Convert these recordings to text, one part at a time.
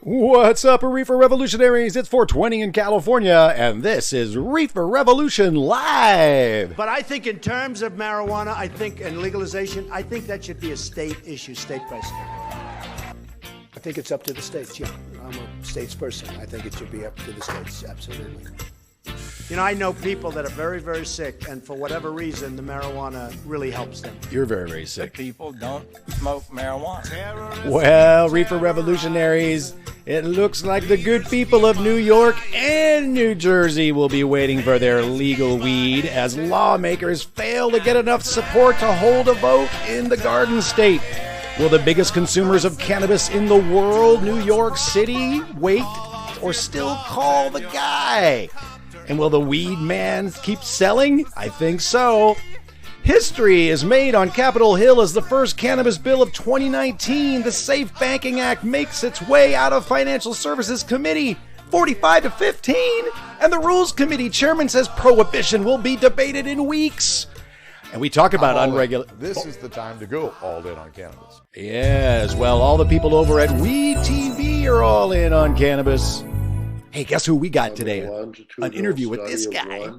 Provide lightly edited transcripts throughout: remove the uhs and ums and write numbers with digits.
What's up, Reefer Revolutionaries? It's 420 in California, and this is Reefer Revolution Live. But I think in terms of marijuana, and legalization, I think that should be a state issue, state by state. I think it's up to the states, yeah. I'm a states person. I think it should be up to the states, absolutely. You know, I know people that are very, very sick, and for whatever reason, the marijuana really helps them. You're very, very sick. People don't smoke marijuana. Well, Reefer Revolutionaries, it looks like the good people of New York and New Jersey will be waiting for their legal weed as lawmakers fail to get enough support to hold a vote in the Garden State. Will the biggest consumers of cannabis in the world, New York City, wait or still call the guy? And will the weed man keep selling? I think so. History is made on Capitol Hill as the first cannabis bill of 2019. The Safe Banking Act makes its way out of Financial Services Committee, 45-15. And the Rules Committee chairman says prohibition will be debated in weeks. And we talk about unregulated... This is the time to go all in on cannabis. Yes, well, all the people over at Weed TV are all in on cannabis. Hey, guess who we got today? An interview with this guy.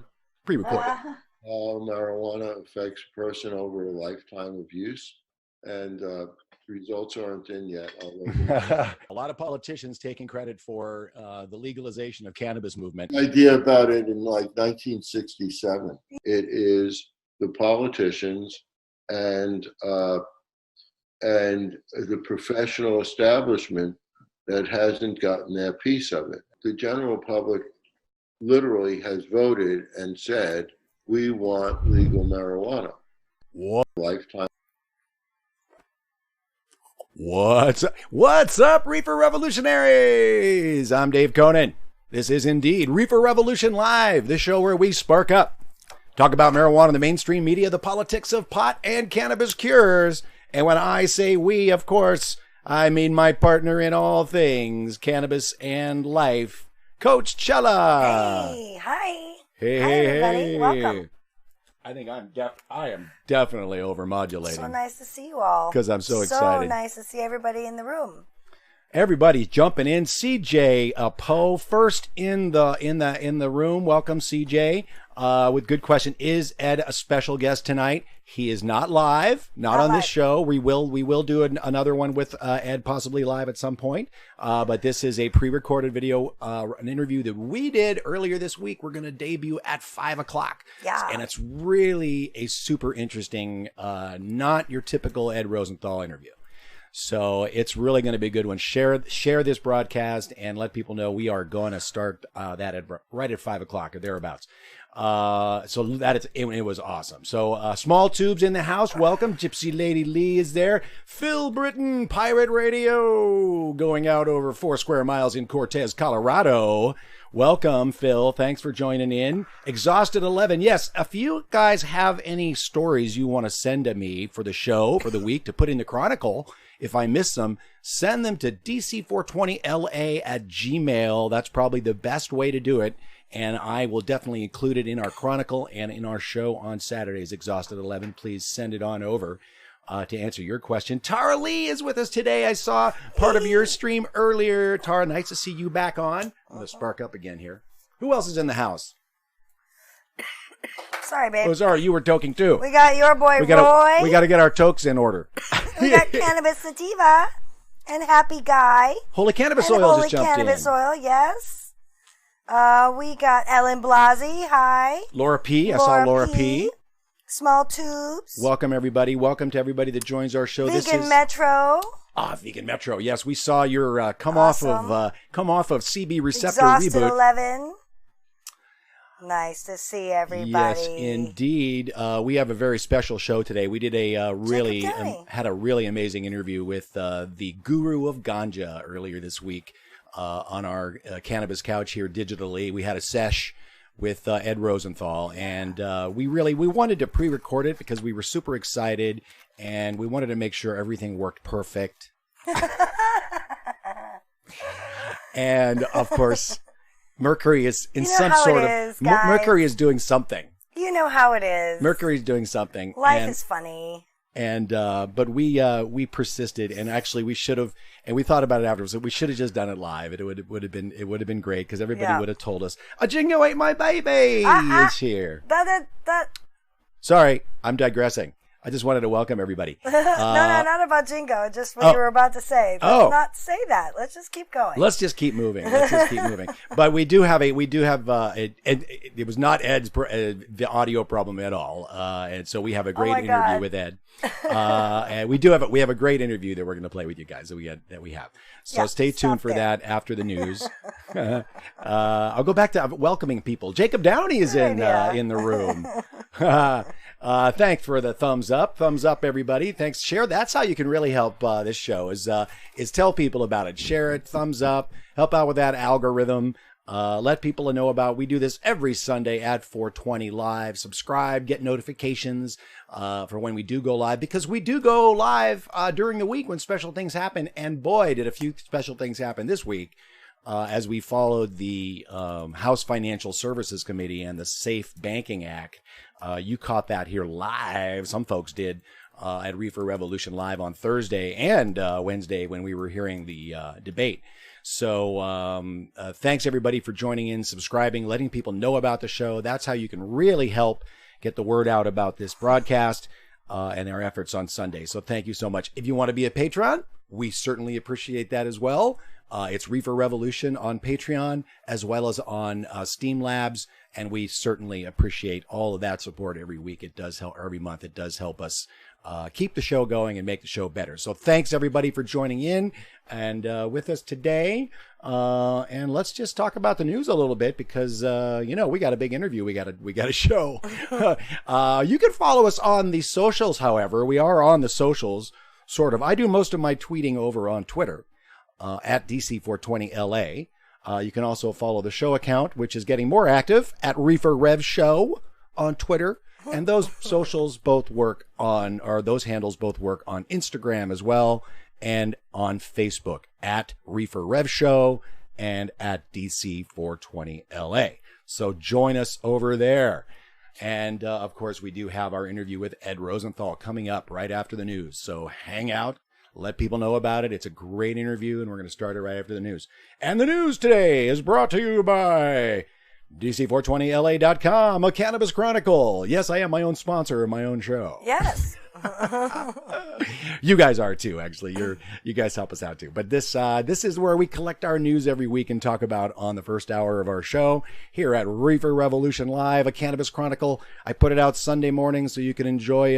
Pre-recorded. How marijuana affects a person over a lifetime of use, and results aren't in yet. A lot of politicians taking credit for the legalization of cannabis movement. The idea about it in like 1967. It is the politicians and the professional establishment that hasn't gotten their piece of it. The general public literally has voted and said, we want legal marijuana. What? Lifetime. What's up, Reefer Revolutionaries? I'm Dave Conan. This is indeed Reefer Revolution Live, the show where we spark up, talk about marijuana in the mainstream media, the politics of pot and cannabis cures. And when I say we, of course, I mean my partner in all things cannabis and life, Coach Chela. Hey, hi. Hey, hi, everybody. hey. Welcome. I think I am definitely overmodulating. So nice to see you all. Because I'm so excited. So nice to see everybody in the room. Everybody's jumping in. CJ Poe first in the room. Welcome, CJ. With good question. Is Ed a special guest tonight? He is not live, not on this show. We will do another one with Ed, possibly live at some point. But this is a pre-recorded video, an interview that we did earlier this week. We're going to debut at 5:00. Yeah. And it's really a super interesting, not your typical Ed Rosenthal interview. So it's really going to be a good one. Share this broadcast and let people know we are going to start that right at 5:00 or thereabouts. So that it was awesome. So Small Tubes in the house. Welcome. Gypsy Lady Lee is there. Phil Britton, Pirate Radio, going out over 4 square miles in Cortez, Colorado. Welcome, Phil. Thanks for joining in. Exhausted 11. Yes, if you guys have any stories you want to send to me for the show, for the week, to put in the Chronicle, if I miss them, send them to dc420la@gmail. That's probably the best way to do it. And I will definitely include it in our Chronicle and in our show on Saturdays, Exhausted 11. Please send it on over to answer your question. Tara Lee is with us today. I saw part of your stream earlier. Tara, nice to see you back on. I'm going to spark up again here. Who else is in the house? Sorry, babe. Oh, sorry, you were toking too. We got your boy, Roy. We got to get our tokes in order. We got Cannabis Sativa and Happy Guy. Holy Cannabis and Oil Holy just jumped Cannabis in. Oil, yes. We got Ellen Blasi. Hi. Laura P. I saw Laura P. Small Tubes. Welcome, everybody. Welcome to everybody that joins our show. Vegan Metro. Vegan Metro. Yes, we saw your come off of CB Receptor Exhausted reboot. 11. Nice to see everybody. Yes, indeed. We have a very special show today. We did a had a really amazing interview with the Guru of Ganja earlier this week on our cannabis couch here digitally. We had a sesh with Ed Rosenthal, and we wanted to pre-record it because we were super excited, and we wanted to make sure everything worked perfect. And of course, Mercury is in some sort of Mercury is doing something. You know how it is. Mercury's doing something. Life is funny. And but we persisted, and actually we should have, and we thought about it afterwards. We should have just done it live. It would have been great because everybody would have told us, "A jingo ate my baby is here." Sorry, I'm digressing. I just wanted to welcome everybody. No, not about Jingo. Just what you were about to say. Let's not say that. Let's just keep going. Let's just keep moving. But we do have it was not Ed's the audio problem at all. And so we have a great interview with Ed. And we have a great interview that we're going to play with you guys that we have. So stay tuned for that after the news. I'll go back to welcoming people. Jacob Downey is in the room. Thanks for the thumbs up. Thumbs up, everybody. Thanks. Share. That's how you can really help this show is tell people about it. Share it. Thumbs up. Help out with that algorithm. Let people know about. We do this every Sunday at 4:20 live. Subscribe. Get notifications for when we do go live, because we do go live during the week when special things happen. And boy, did a few special things happen this week. As we followed the House Financial Services Committee and the Safe Banking Act. You caught that here live. Some folks did at Reefer Revolution live on Thursday and Wednesday when we were hearing the debate. So thanks, everybody, for joining in, subscribing, letting people know about the show. That's how you can really help get the word out about this broadcast and our efforts on Sunday. So thank you so much. If you want to be a patron, we certainly appreciate that as well. It's Reefer Revolution on Patreon as well as on Steam Labs, and we certainly appreciate all of that support every week. It does help, or every month. It does help us keep the show going and make the show better. So thanks, everybody, for joining in and with us today. And let's just talk about the news a little bit because we got a big interview. We got a show. You can follow us on the socials. However, we are on the socials, sort of. I do most of my tweeting over on Twitter. At DC420LA. You can also follow the show account, which is getting more active, at Reefer Rev Show on Twitter. And those socials both work on, or those handles both work on Instagram as well, and on Facebook at Reefer Rev Show and at DC420LA. So join us over there. And of course, we do have our interview with Ed Rosenthal coming up right after the news. So hang out. Let people know about it. It's a great interview, and we're going to start it right after the news. And the news today is brought to you by DC420LA.com, a Cannabis Chronicle. Yes, I am my own sponsor of my own show. Yes. You guys are too, actually. You guys help us out too. But this is where we collect our news every week and talk about on the first hour of our show here at Reefer Revolution Live, a Cannabis Chronicle. I put it out Sunday morning so you can enjoy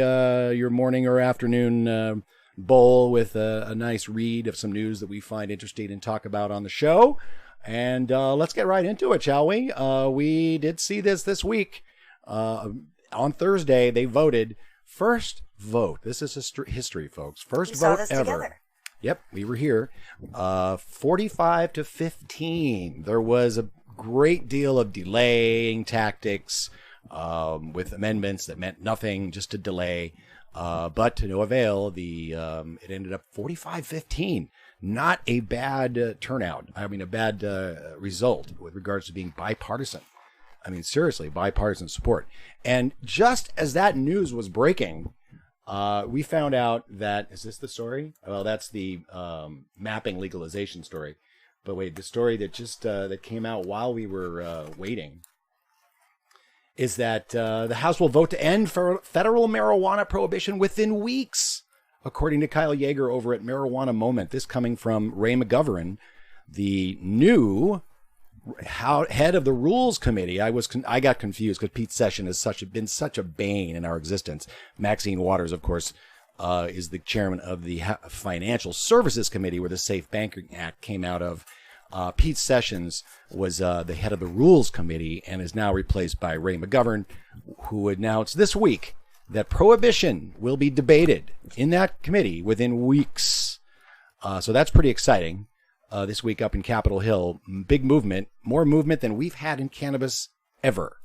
your morning or afternoon bowl with a nice read of some news that we find interesting and talk about on the show. And let's get right into it, shall we? We did see this week. On Thursday, they voted first vote. This is history, folks. First vote ever. Together. Yep, we were here. 45 to 15. There was a great deal of delaying tactics with amendments that meant nothing, just to delay. But to no avail, it ended up 45-15. Not a bad turnout. I mean, a bad result with regards to being bipartisan. I mean, seriously, bipartisan support. And just as that news was breaking, we found out that, is this the story? Well, that's the mapping legalization story. But wait, the story that just that came out while we were waiting is that the House will vote to end federal marijuana prohibition within weeks, according to Kyle Yeager over at Marijuana Moment. This coming from Ray McGovern, the new head of the Rules Committee. I got confused because Pete Session has been such a bane in our existence. Maxine Waters, of course, is the chairman of the Financial Services Committee, where the Safe Banking Act came out of. Pete Sessions was the head of the Rules Committee and is now replaced by Ray McGovern, who announced this week that prohibition will be debated in that committee within weeks. So that's pretty exciting. This week up in Capitol Hill, big movement, more movement than we've had in cannabis ever.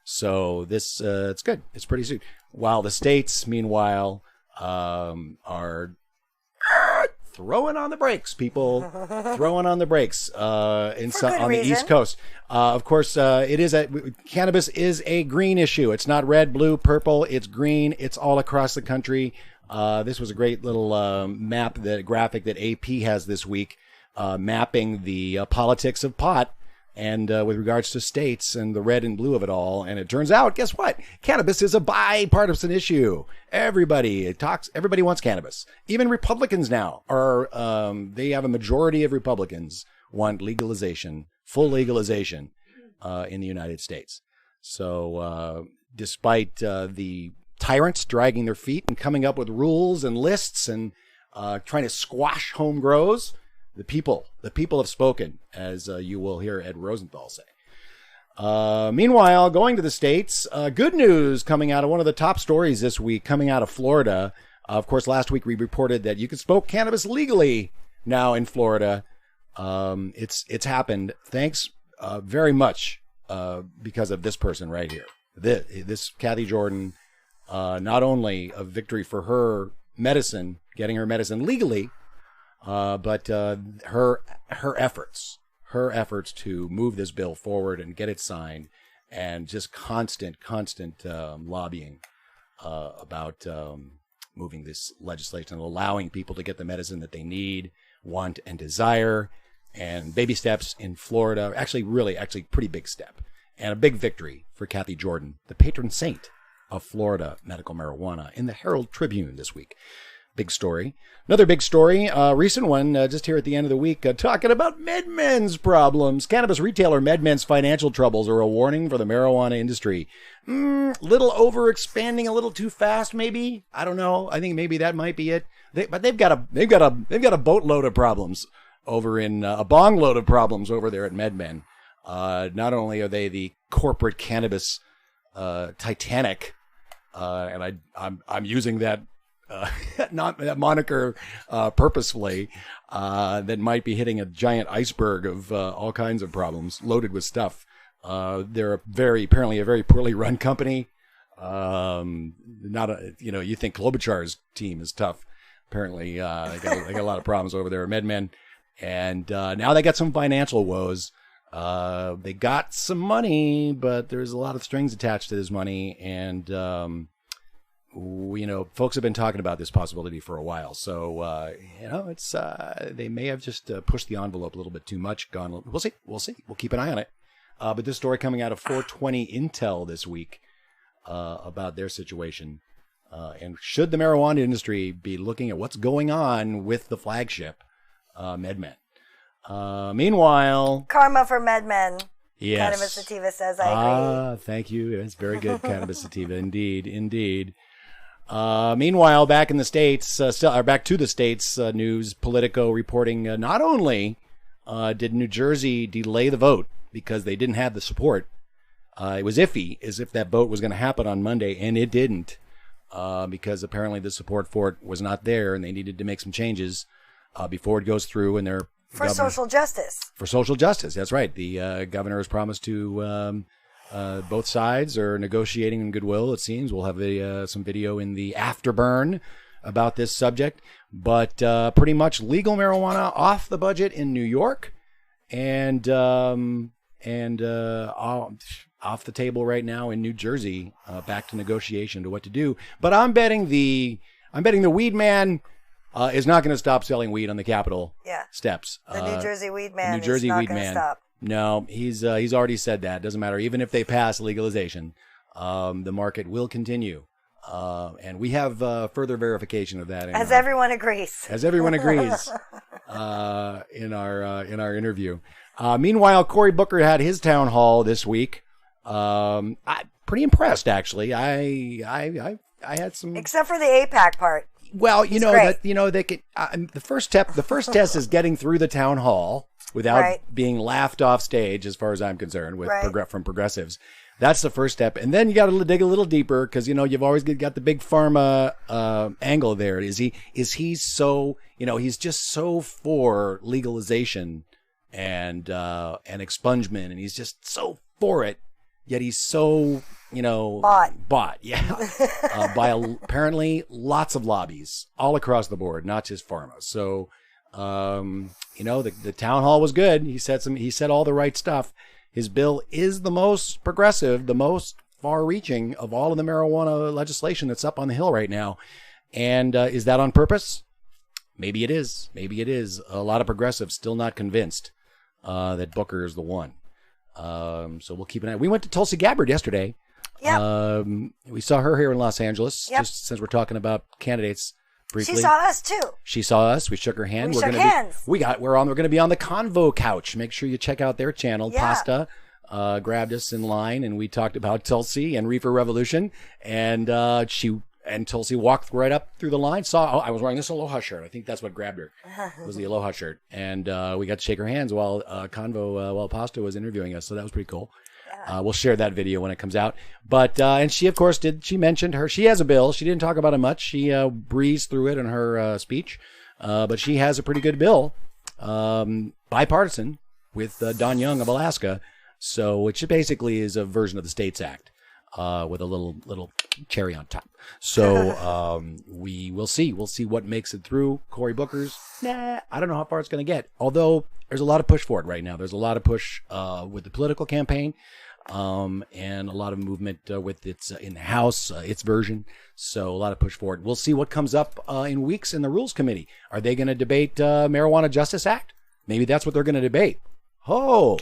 So this, it's good. It's pretty soon. While the states, meanwhile, are throwing on the brakes, people. Throwing on the brakes on the East Coast. Of course, cannabis is a green issue. It's not red, blue, purple. It's green. It's all across the country. This was a great little graphic that AP has this week, mapping the politics of pot and with regards to states and the red and blue of it all. And it turns out, guess what? Cannabis is a bipartisan issue. Everybody wants cannabis. Even Republicans now they have a majority of Republicans want legalization, full legalization in the United States. So despite the tyrants dragging their feet and coming up with rules and lists and trying to squash home grows, the people have spoken, as you will hear Ed Rosenthal say. Meanwhile, going to the States, good news coming out of one of the top stories this week, coming out of Florida. Of course, last week we reported that you could smoke cannabis legally now in Florida. It's happened. Thanks very much because of this person right here. This Kathy Jordan, not only a victory for her medicine, getting her medicine legally, but her efforts to move this bill forward and get it signed, and just constant lobbying about moving this legislation and allowing people to get the medicine that they need, want, and desire. And baby steps in Florida, actually pretty big step, and a big victory for Kathy Jordan, the patron saint of Florida medical marijuana, in the Herald Tribune this week. Big story. Another big story, recent one, just here at the end of the week, talking about MedMen's problems. Cannabis retailer MedMen's financial troubles are a warning for the marijuana industry. Little over-expanding a little too fast, maybe. I don't know. I think maybe that might be it. But they've got a boatload of problems over in a bong load of problems over there at MedMen. Not only are they the corporate cannabis Titanic, and I'm using that. Not that moniker purposefully, that might be hitting a giant iceberg of all kinds of problems, loaded with stuff. They're apparently a very poorly run company. You think Klobuchar's team is tough. Apparently, they got a lot of problems over there at MedMen, and now they got some financial woes. They got some money, but there's a lot of strings attached to this money, and folks have been talking about this possibility for a while. So, it's they may have just pushed the envelope a little bit too much. We'll see. We'll keep an eye on it. But this story coming out of 420 Intel this week about their situation. And should the marijuana industry be looking at what's going on with the flagship, MedMen? Meanwhile... Karma for MedMen. Yes. Cannabis Sativa says, I agree. Thank you. It's very good, Cannabis Sativa. Indeed. Meanwhile, back in the States, back to the States, news, Politico reporting not only did New Jersey delay the vote because they didn't have the support, it was iffy as if that vote was going to happen on Monday, and it didn't, because apparently the support for it was not there, and they needed to make some changes before it goes through. And they're social justice. For social justice, that's right. The governor has promised to... both sides are negotiating in goodwill, it seems. We'll have some video in the afterburn about this subject. But pretty much legal marijuana off the budget in New York, and off the table right now in New Jersey. Back to negotiation to what to do. But I'm betting the weed man is not going to stop selling weed on the Capitol steps. The New Jersey weed man is not going to stop. No, he's already said that. Doesn't matter. Even if they pass legalization, the market will continue. And we have further verification of that. As everyone agrees. In our interview. Meanwhile, Cory Booker had his town hall this week. Pretty impressed, actually. I had some... Except for the APAC part. Well, they could. The first test is getting through the town hall without being laughed off stage, as far as I'm concerned, with from progressives. That's the first step, and then you got to dig a little deeper because you've always got the big pharma angle there. Is he so? He's just so for legalization and expungement, and he's just so for it. Yet he's so, bought, by apparently lots of lobbies all across the board, not just pharma. So The town hall was good. He said all the right stuff. His bill is the most progressive, the most far-reaching of all of the marijuana legislation that's up on the Hill right now. And is that on purpose? Maybe it is. Maybe it is. A lot of progressives still not convinced that Booker is the one. So we'll keep an eye. We went to Tulsi Gabbard yesterday. Yeah. We saw her here in Los Angeles. Yep. Just since we're talking about candidates briefly. She saw us too. She saw us. We shook her hand. We shook hands. We're going to be on the Convo Couch. Make sure you check out their channel. Yeah. Pasta grabbed us in line, and we talked about Tulsi and Reefer Revolution. And Tulsi walked right up through the line. I was wearing this Aloha shirt. I think that's what grabbed her. It was the Aloha shirt. And we got to shake her hands while while Pasta was interviewing us. So that was pretty cool. Yeah. We'll share that video when it comes out. But and she, of course, she mentioned she has a bill. She didn't talk about it much. She breezed through it in her speech. But she has a pretty good bill, bipartisan, with Don Young of Alaska. So which basically is a version of the States Act. With a little cherry on top. So we will see. We'll see what makes it through. Cory Booker's, I don't know how far it's going to get. Although there's a lot of push for it right now. There's a lot of push with the political campaign and a lot of movement with its in the House, its version. So a lot of push for it. We'll see what comes up in weeks in the Rules Committee. Are they going to debate Marijuana Justice Act? Maybe that's what they're going to debate. Of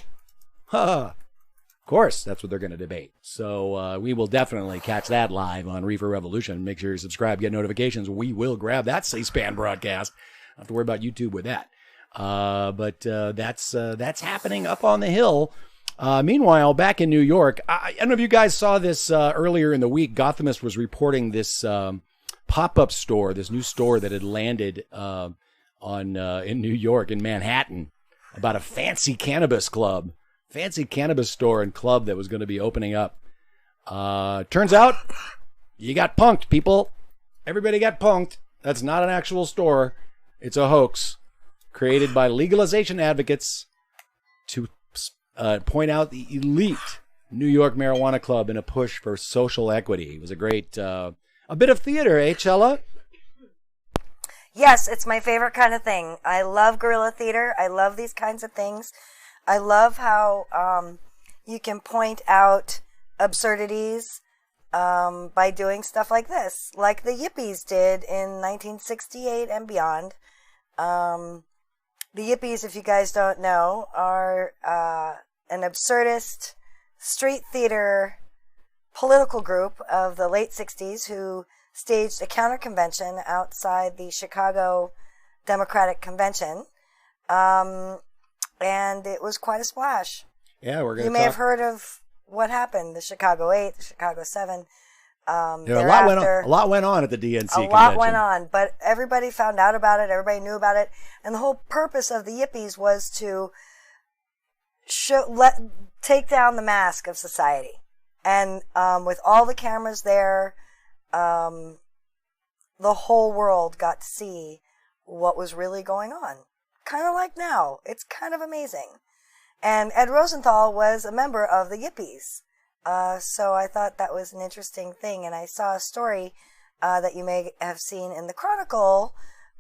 course, that's what they're going to debate. So we will definitely catch that live on Reefer Revolution. Make sure you subscribe, get notifications. We will grab that C-SPAN broadcast. Don't have to worry about YouTube with that. But that's happening up on the Hill. Meanwhile, back in New York, I don't know if you guys saw this earlier in the week. Gothamist was reporting this pop-up store, this new store that had landed in New York, in Manhattan, about a fancy cannabis club. Fancy cannabis store and club that was going to be opening up. Turns out you got punked, people. Everybody got punked. That's not an actual store. It's a hoax created by legalization advocates to point out the elite New York marijuana club in a push for social equity. It was a great, a bit of theater, eh, Chela? Yes, it's my favorite kind of thing. I love guerrilla theater. I love these kinds of things. I love how you can point out absurdities by doing stuff like this, like the Yippies did in 1968 and beyond. The Yippies, if you guys don't know, are an absurdist street theater political group of the late 60s who staged a counter convention outside the Chicago Democratic Convention. And it was quite a splash. Yeah, we're going to You may have heard of what happened, the Chicago 8, the Chicago 7. A lot went on at the DNC convention. A lot went on, but everybody found out about it. Everybody knew about it. And the whole purpose of the Yippies was to take down the mask of society. And with all the cameras there, the whole world got to see what was really going on. Kind of like now. It's kind of amazing. And Ed Rosenthal was a member of the Yippies. So I thought that was an interesting thing. And I saw a story that you may have seen in the Chronicle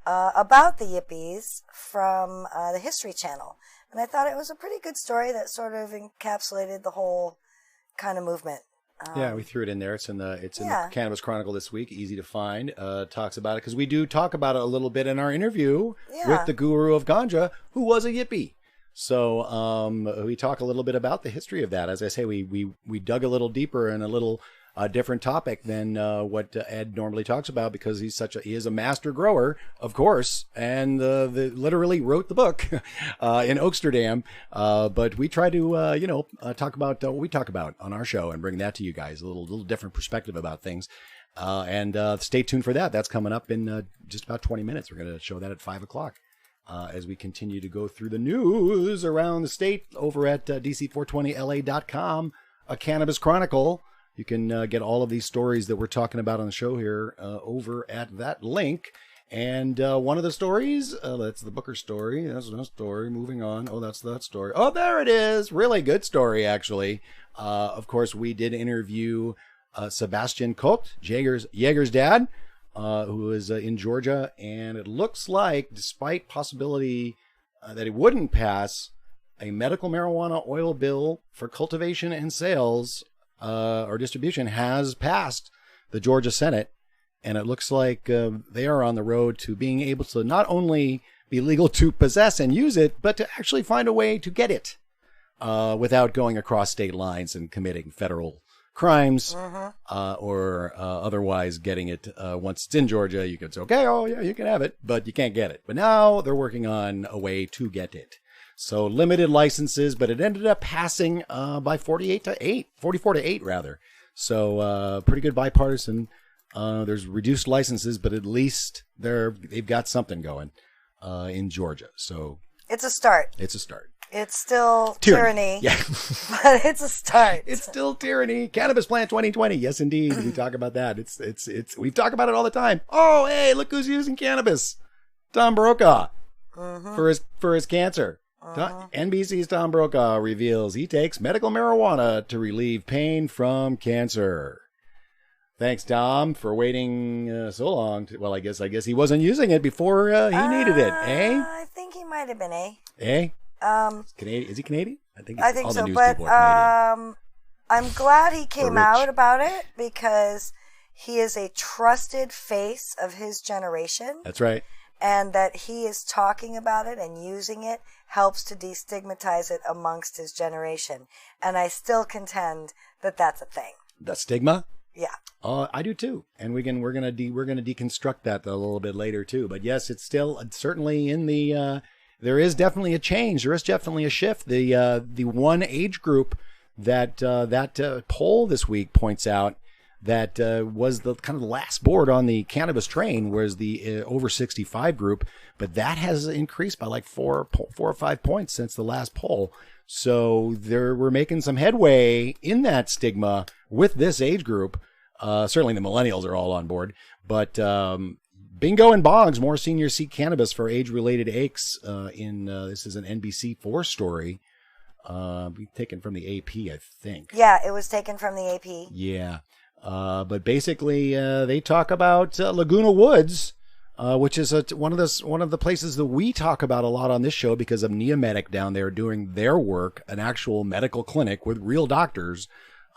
about the Yippies from the History Channel. And I thought it was a pretty good story that sort of encapsulated the whole kind of movement. Yeah, we threw it in there. It's in the Cannabis Chronicle this week. Easy to find. Talks about it because we do talk about it a little bit in our interview with the Guru of Ganja, who was a Yippie. So we talk a little bit about the history of that. As I say, we dug a little deeper in a little different topic than what Ed normally talks about because he is a master grower, of course, and literally wrote the book in Oaksterdam. But we try to talk about what we talk about on our show and bring that to you guys, a little different perspective about things. And stay tuned for that. That's coming up in just about 20 minutes. We're going to show that at 5 o'clock. As we continue to go through the news around the state over at DC420LA.com, a Cannabis Chronicle. You can get all of these stories that we're talking about on the show here over at that link. And one of the stories, that's the Booker story. That's no story. Moving on. Oh, that's that story. Oh, there it is. Really good story, actually. Of course, we did interview Sebastian Kocht, Jaeger's dad. who is in Georgia, and it looks like, despite possibility that it wouldn't pass, a medical marijuana oil bill for cultivation and sales or distribution has passed the Georgia Senate, and it looks like they are on the road to being able to not only be legal to possess and use it, but to actually find a way to get it without going across state lines and committing federal crimes or otherwise getting it. Once it's in Georgia, you can say, okay, oh yeah, you can have it, but you can't get it. But now they're working on a way to get it. So limited licenses, but it ended up passing by 44 to 8 rather. So pretty good bipartisan. There's reduced licenses, but at least they've got something going in Georgia. So it's a start. It's still tyranny. Yeah. But it's a start. It's still tyranny. Cannabis Plant 2020. Yes, indeed. We talk about that. We talk about it all the time. Oh, hey, look who's using cannabis. Tom Brokaw for his cancer. NBC's Tom Brokaw reveals he takes medical marijuana to relieve pain from cancer. Thanks, Tom, for waiting so long. I guess he wasn't using it before he needed it, eh? I think he might have been, Eh? Canadian? Is he Canadian? I think all so. The news but people are Canadian. I'm glad he came out about it because he is a trusted face of his generation. That's right. And that he is talking about it and using it helps to destigmatize it amongst his generation. And I still contend that that's a thing. The stigma? Yeah. I do too. And we're gonna deconstruct that a little bit later too. But yes, it's still certainly in the. There is definitely a change. There is definitely a shift. The one age group that poll this week points out that was the kind of the last board on the cannabis train was the over 65 group, but that has increased by like 4 or 5 points since the last poll. So we're making some headway in that stigma with this age group. Certainly the millennials are all on board, but bingo and bongs, more seniors seek cannabis for age-related aches. This is an NBC4 story, taken from the AP, I think. Yeah, it was taken from the AP. Yeah. But basically, they talk about Laguna Woods, which is one of the places that we talk about a lot on this show because of Neomedic down there doing their work, an actual medical clinic with real doctors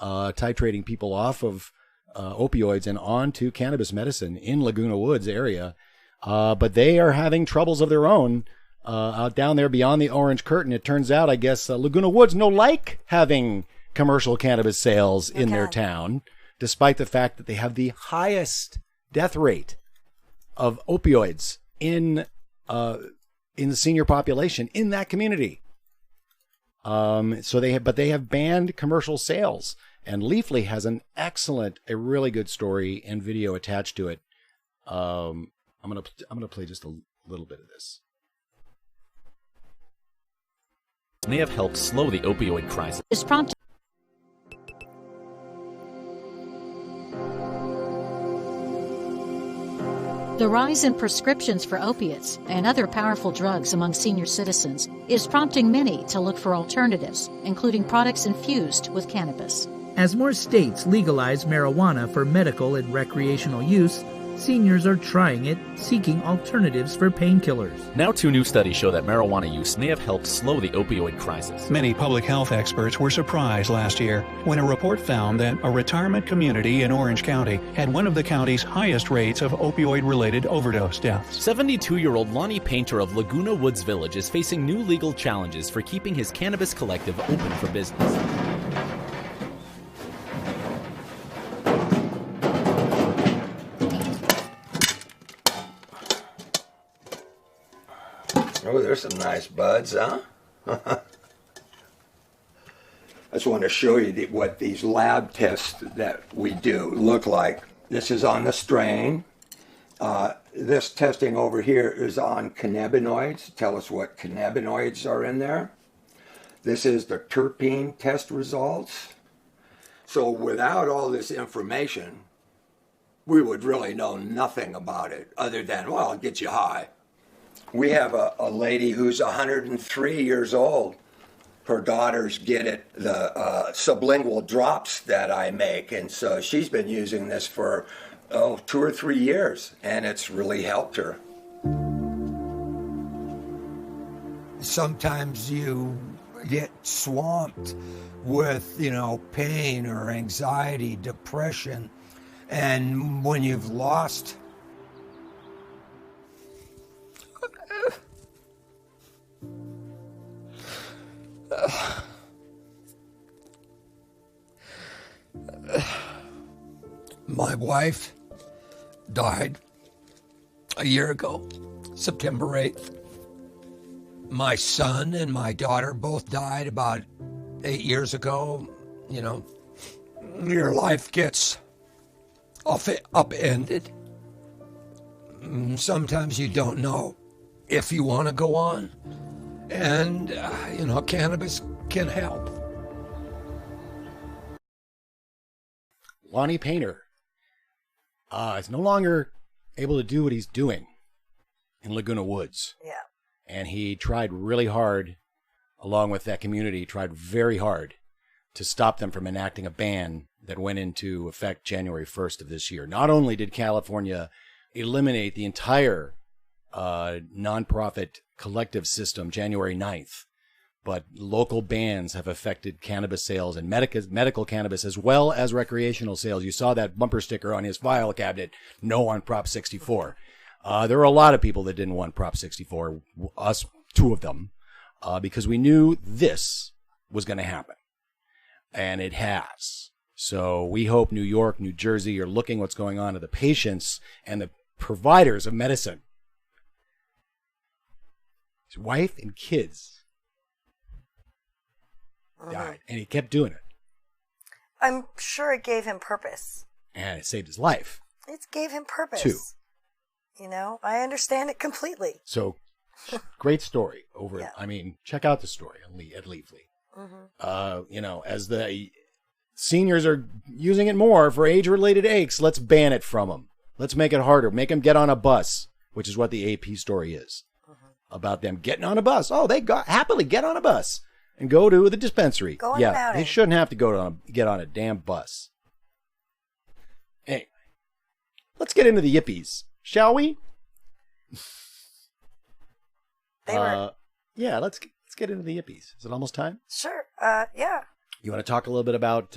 titrating people off of opioids and onto cannabis medicine in Laguna Woods area. But they are having troubles of their own out down there beyond the orange curtain. It turns out, I guess, Laguna Woods no like having commercial cannabis sales in their town, despite the fact that they have the highest death rate of opioids in the senior population in that community. So they have banned commercial sales, and Leafly has a really good story and video attached to it. I'm gonna play just a little bit of this. May have helped slow the opioid crisis. The rise in prescriptions for opiates and other powerful drugs among senior citizens is prompting many to look for alternatives, including products infused with cannabis. As more states legalize marijuana for medical and recreational use, seniors are trying it, seeking alternatives for painkillers. Now 2 new studies show that marijuana use may have helped slow the opioid crisis. Many public health experts were surprised last year when a report found that a retirement community in Orange County had one of the county's highest rates of opioid-related overdose deaths. 72-year-old Lonnie Painter of Laguna Woods Village is facing new legal challenges for keeping his cannabis collective open for business. Oh, there's some nice buds, huh? I just want to show you what these lab tests that we do look like. This is on the strain. This testing over here is on cannabinoids. Tell us what cannabinoids are in there. This is the terpene test results. So without all this information, we would really know nothing about it other than, well, it gets you high. We have a lady who's 103 years old. Her daughters get it, the sublingual drops that I make, and so she's been using this for 2 or 3 years, and it's really helped her. Sometimes you get swamped with, pain or anxiety, depression, and when you've lost my wife died a year ago, September 8th. My son and my daughter both died about 8 years ago. Your life gets upended. Sometimes you don't know if you want to go on. And, cannabis can help. Lonnie Painter is no longer able to do what he's doing in Laguna Woods. Yeah. And he tried really hard, along with that community, tried very hard to stop them from enacting a ban that went into effect January 1st of this year. Not only did California eliminate the entire nonprofit collective system January 9th, but local bans have affected cannabis sales and medical cannabis as well as recreational sales. You saw that bumper sticker on his file cabinet, no on Prop 64. There were a lot of people that didn't want Prop 64, us, two of them, because we knew this was going to happen. And it has. So we hope New York, New Jersey are looking what's going on to the patients and the providers of medicine. His wife and kids died, and he kept doing it. I'm sure it gave him purpose. And it saved his life. It gave him purpose. Too. I understand it completely. So, great story over. Yeah. I mean, check out the story at Leafly. Mm-hmm. As the seniors are using it more for age-related aches, let's ban it from them. Let's make it harder. Make them get on a bus, which is what the AP story is. About them getting on a bus. Oh, they happily get on a bus and go to the dispensary. They shouldn't have to get on a damn bus. Anyway, let's get into the yippies, shall we? Yeah, let's get into the yippies. Is it almost time? Sure. Yeah. You want to talk a little bit about?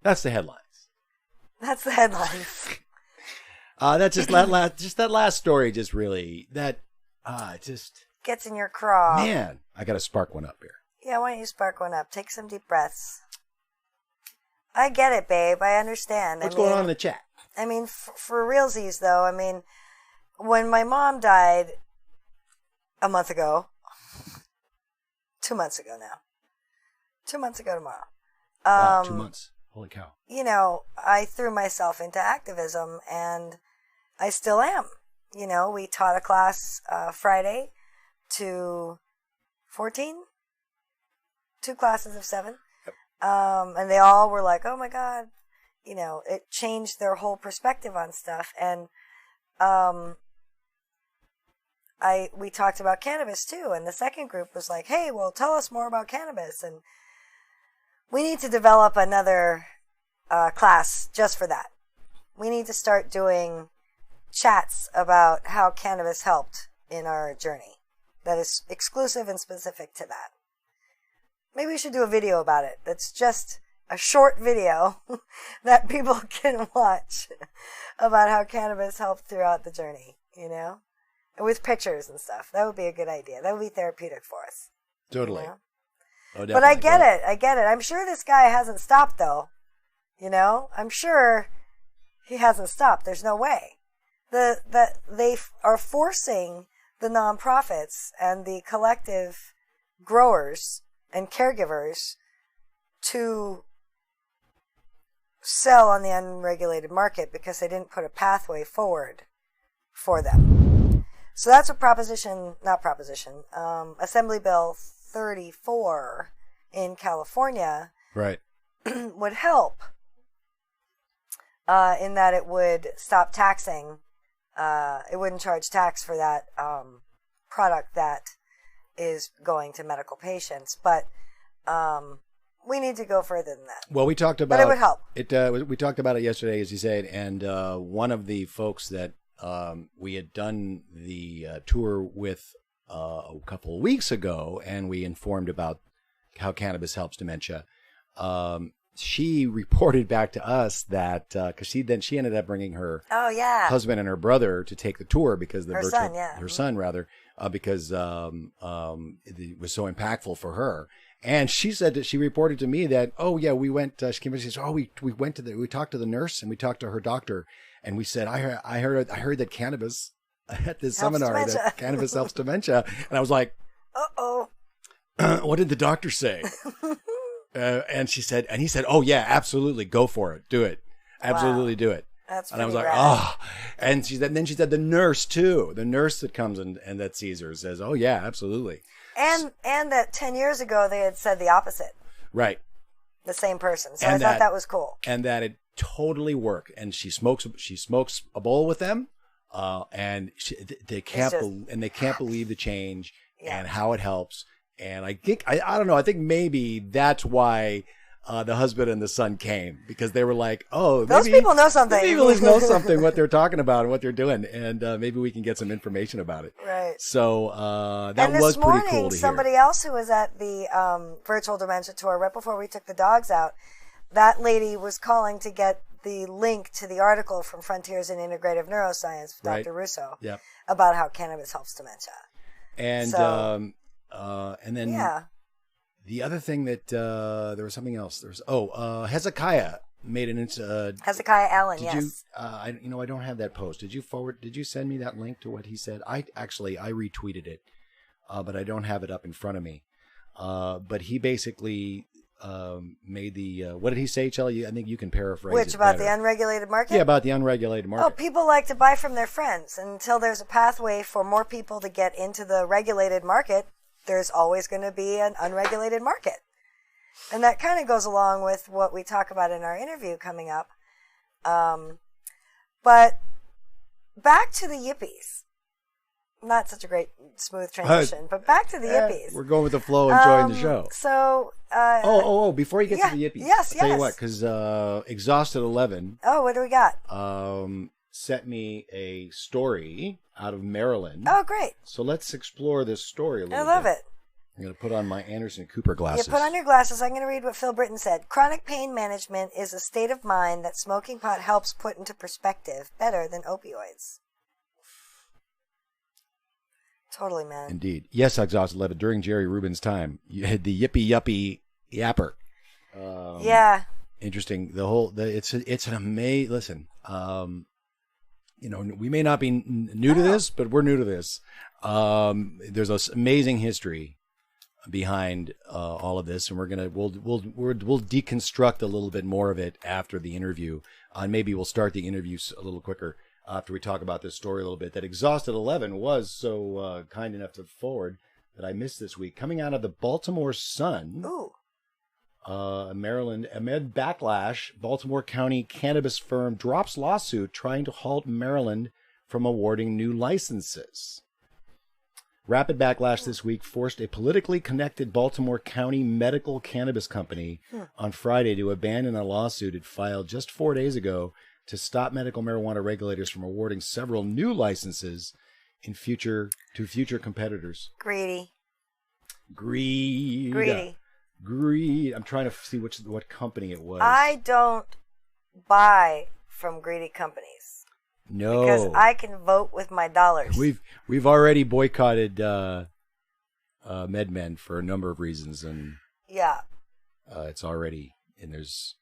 That's the headlines. That's the headlines. That's just that last story. Just really just gets in your craw. Man, I got to spark one up here. Yeah, why don't you spark one up? Take some deep breaths. I get it, babe. I understand. What's going on in the chat? I mean, for realsies, though, when my mom died a month ago, 2 months ago now, 2 months ago tomorrow. Wow, 2 months. Holy cow. I threw myself into activism, and I still am. We taught a class Friday to 14, 2 classes of 7. Yep. And they all were like, oh my God, it changed their whole perspective on stuff. And we talked about cannabis too. And the second group was like, hey, well, tell us more about cannabis. And we need to develop another class just for that. We need to start doing chats about how cannabis helped in our journey. That is exclusive and specific to that. Maybe we should do a video about it. That's just a short video that people can watch about how cannabis helped throughout the journey, And with pictures and stuff. That would be a good idea. That would be therapeutic for us. Totally. Oh, but I get it. I get it. I'm sure this guy hasn't stopped, though. I'm sure he hasn't stopped. There's no way. That they are forcing the nonprofits and the collective growers and caregivers to sell on the unregulated market because they didn't put a pathway forward for them. So that's what Assembly Bill 34 in California right. would help in that it would stop taxing. It wouldn't charge tax for that product that is going to medical patients. But we need to go further than that. Well, we talked about, but it would help. We talked about it yesterday, as you said, and one of the folks that we had done the tour with a couple of weeks ago, and we informed about how cannabis helps dementia. She reported back to us that because she ended up bringing her husband and her brother to take the tour because her son because it was so impactful for her. And she said that she reported to me that we went. She came and she said, we talked to the nurse and we talked to her doctor, and we said I heard that cannabis at this seminar that cannabis helps dementia, and I was like, what did the doctor say? And he said, oh yeah, absolutely, go for it, do it, absolutely do it. That's and I was like, rad. And then she said the nurse too, the nurse that comes and that sees her says, oh yeah, absolutely. And that 10 years ago they had said the opposite. Right. The same person. So I thought that was cool. And that it totally worked. And she smokes a bowl with them, and they can't believe the change and how it helps. And I think, I don't know, I think maybe that's why the husband and the son came, because they were like, those people know something. People know something, what they're talking about and what they're doing. And maybe we can get some information about it. Right. So that was pretty cool to hear. And this morning, somebody else who was at the virtual dementia tour, right before we took the dogs out, that lady was calling to get the link to the article from Frontiers in Integrative Neuroscience with Dr. Russo about how cannabis helps dementia. And and then the other thing that there was something else. There was Hezekiah made an Hezekiah Allen. Yes. I don't have that post. Did you send me that link to what he said? I retweeted it, but I don't have it up in front of me. But he basically made the what did he say, Chela? I think you can paraphrase. Which about the unregulated market? Yeah, about the unregulated market. Oh, people like to buy from their friends. And until there's a pathway for more people to get into the regulated market, there's always going to be an unregulated market. And that kind of goes along with what we talk about in our interview coming up. But back to the yippies. Not such a great smooth transition, but back to the yippies. We're going with the flow, enjoying the show. So, before you get to the yippies, yes. I'll tell you what, because Exhausted 11. Oh, what do we got? Sent me a story out of Maryland. Oh, great. So let's explore this story a little bit. I love it. I'm going to put on my Anderson Cooper glasses. Yeah, put on your glasses. I'm going to read what Phil Britton said. Chronic pain management is a state of mind that smoking pot helps put into perspective better than opioids. Totally, man. Indeed. Yes, Exhausted 11. During Jerry Rubin's time, you had the yippee yuppie yapper. Interesting. It's an amazing. Listen, we may not be new to this, but we're new to this. There's this amazing history behind all of this, and we'll deconstruct a little bit more of it after the interview. Maybe we'll start the interviews a little quicker after we talk about this story a little bit. That Exhausted 11 was so kind enough to forward that I missed this week, coming out of the Baltimore Sun. Ooh. Maryland, amid backlash, Baltimore County cannabis firm drops lawsuit trying to halt Maryland from awarding new licenses. Rapid backlash this week forced a politically connected Baltimore County medical cannabis company on Friday to abandon a lawsuit it filed just 4 days ago to stop medical marijuana regulators from awarding several new licenses to future competitors. Greedy. I'm trying to see what company it was. I don't buy from greedy companies. No, because I can vote with my dollars. We've already boycotted MedMen for a number of reasons, and it's already, and there's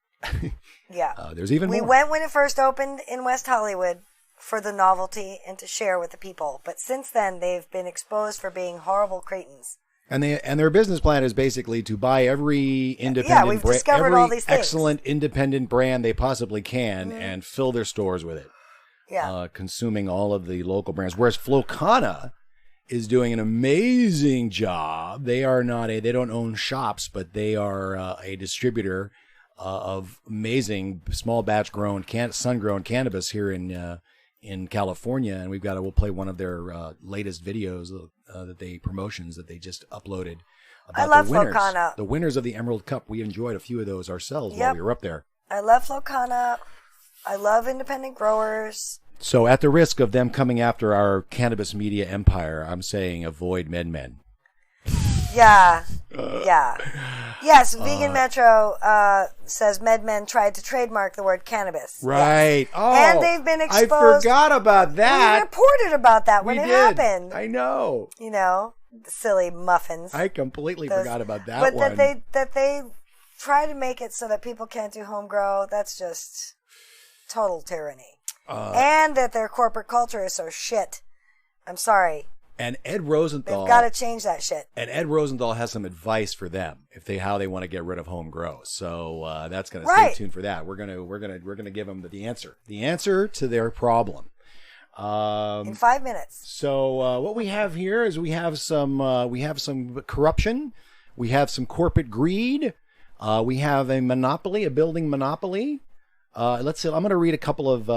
there's even more. We went when it first opened in West Hollywood for the novelty and to share with the people, but since then they've been exposed for being horrible cretins. And their business plan is basically to buy every independent excellent independent brand they possibly can and fill their stores with it. Yeah. Consuming all of the local brands. Whereas Flocana is doing an amazing job. They don't own shops, but they are a distributor of amazing small batch grown sun-grown cannabis here in California, and we'll play one of their latest videos promotions that they just uploaded I love the winners. Flow Kana. The winners of the Emerald Cup. We enjoyed a few of those ourselves while we were up there. I love Flow Kana. I love independent growers. So at the risk of them coming after our cannabis media empire, I'm saying avoid MedMen. Yeah. Yes, Vegan Metro says MedMen tried to trademark the word cannabis. Right. Yes. Oh, and they've been exposed. I forgot about that. We reported about that when it happened. I know. You know, silly muffins. I completely forgot about that but one. that they try to make it so that people can't do home grow, that's just total tyranny. And that their corporate culture is so shit. I'm sorry. And Ed Rosenthal, they've got to change that shit. And Ed Rosenthal has some advice for them how they want to get rid of home grow. So that's going to stay tuned for that. We're gonna give them the answer to their problem in 5 minutes. So what we have here is we have some corruption, we have some corporate greed, we have a monopoly, a building monopoly. Let's see. I'm going to read a couple of.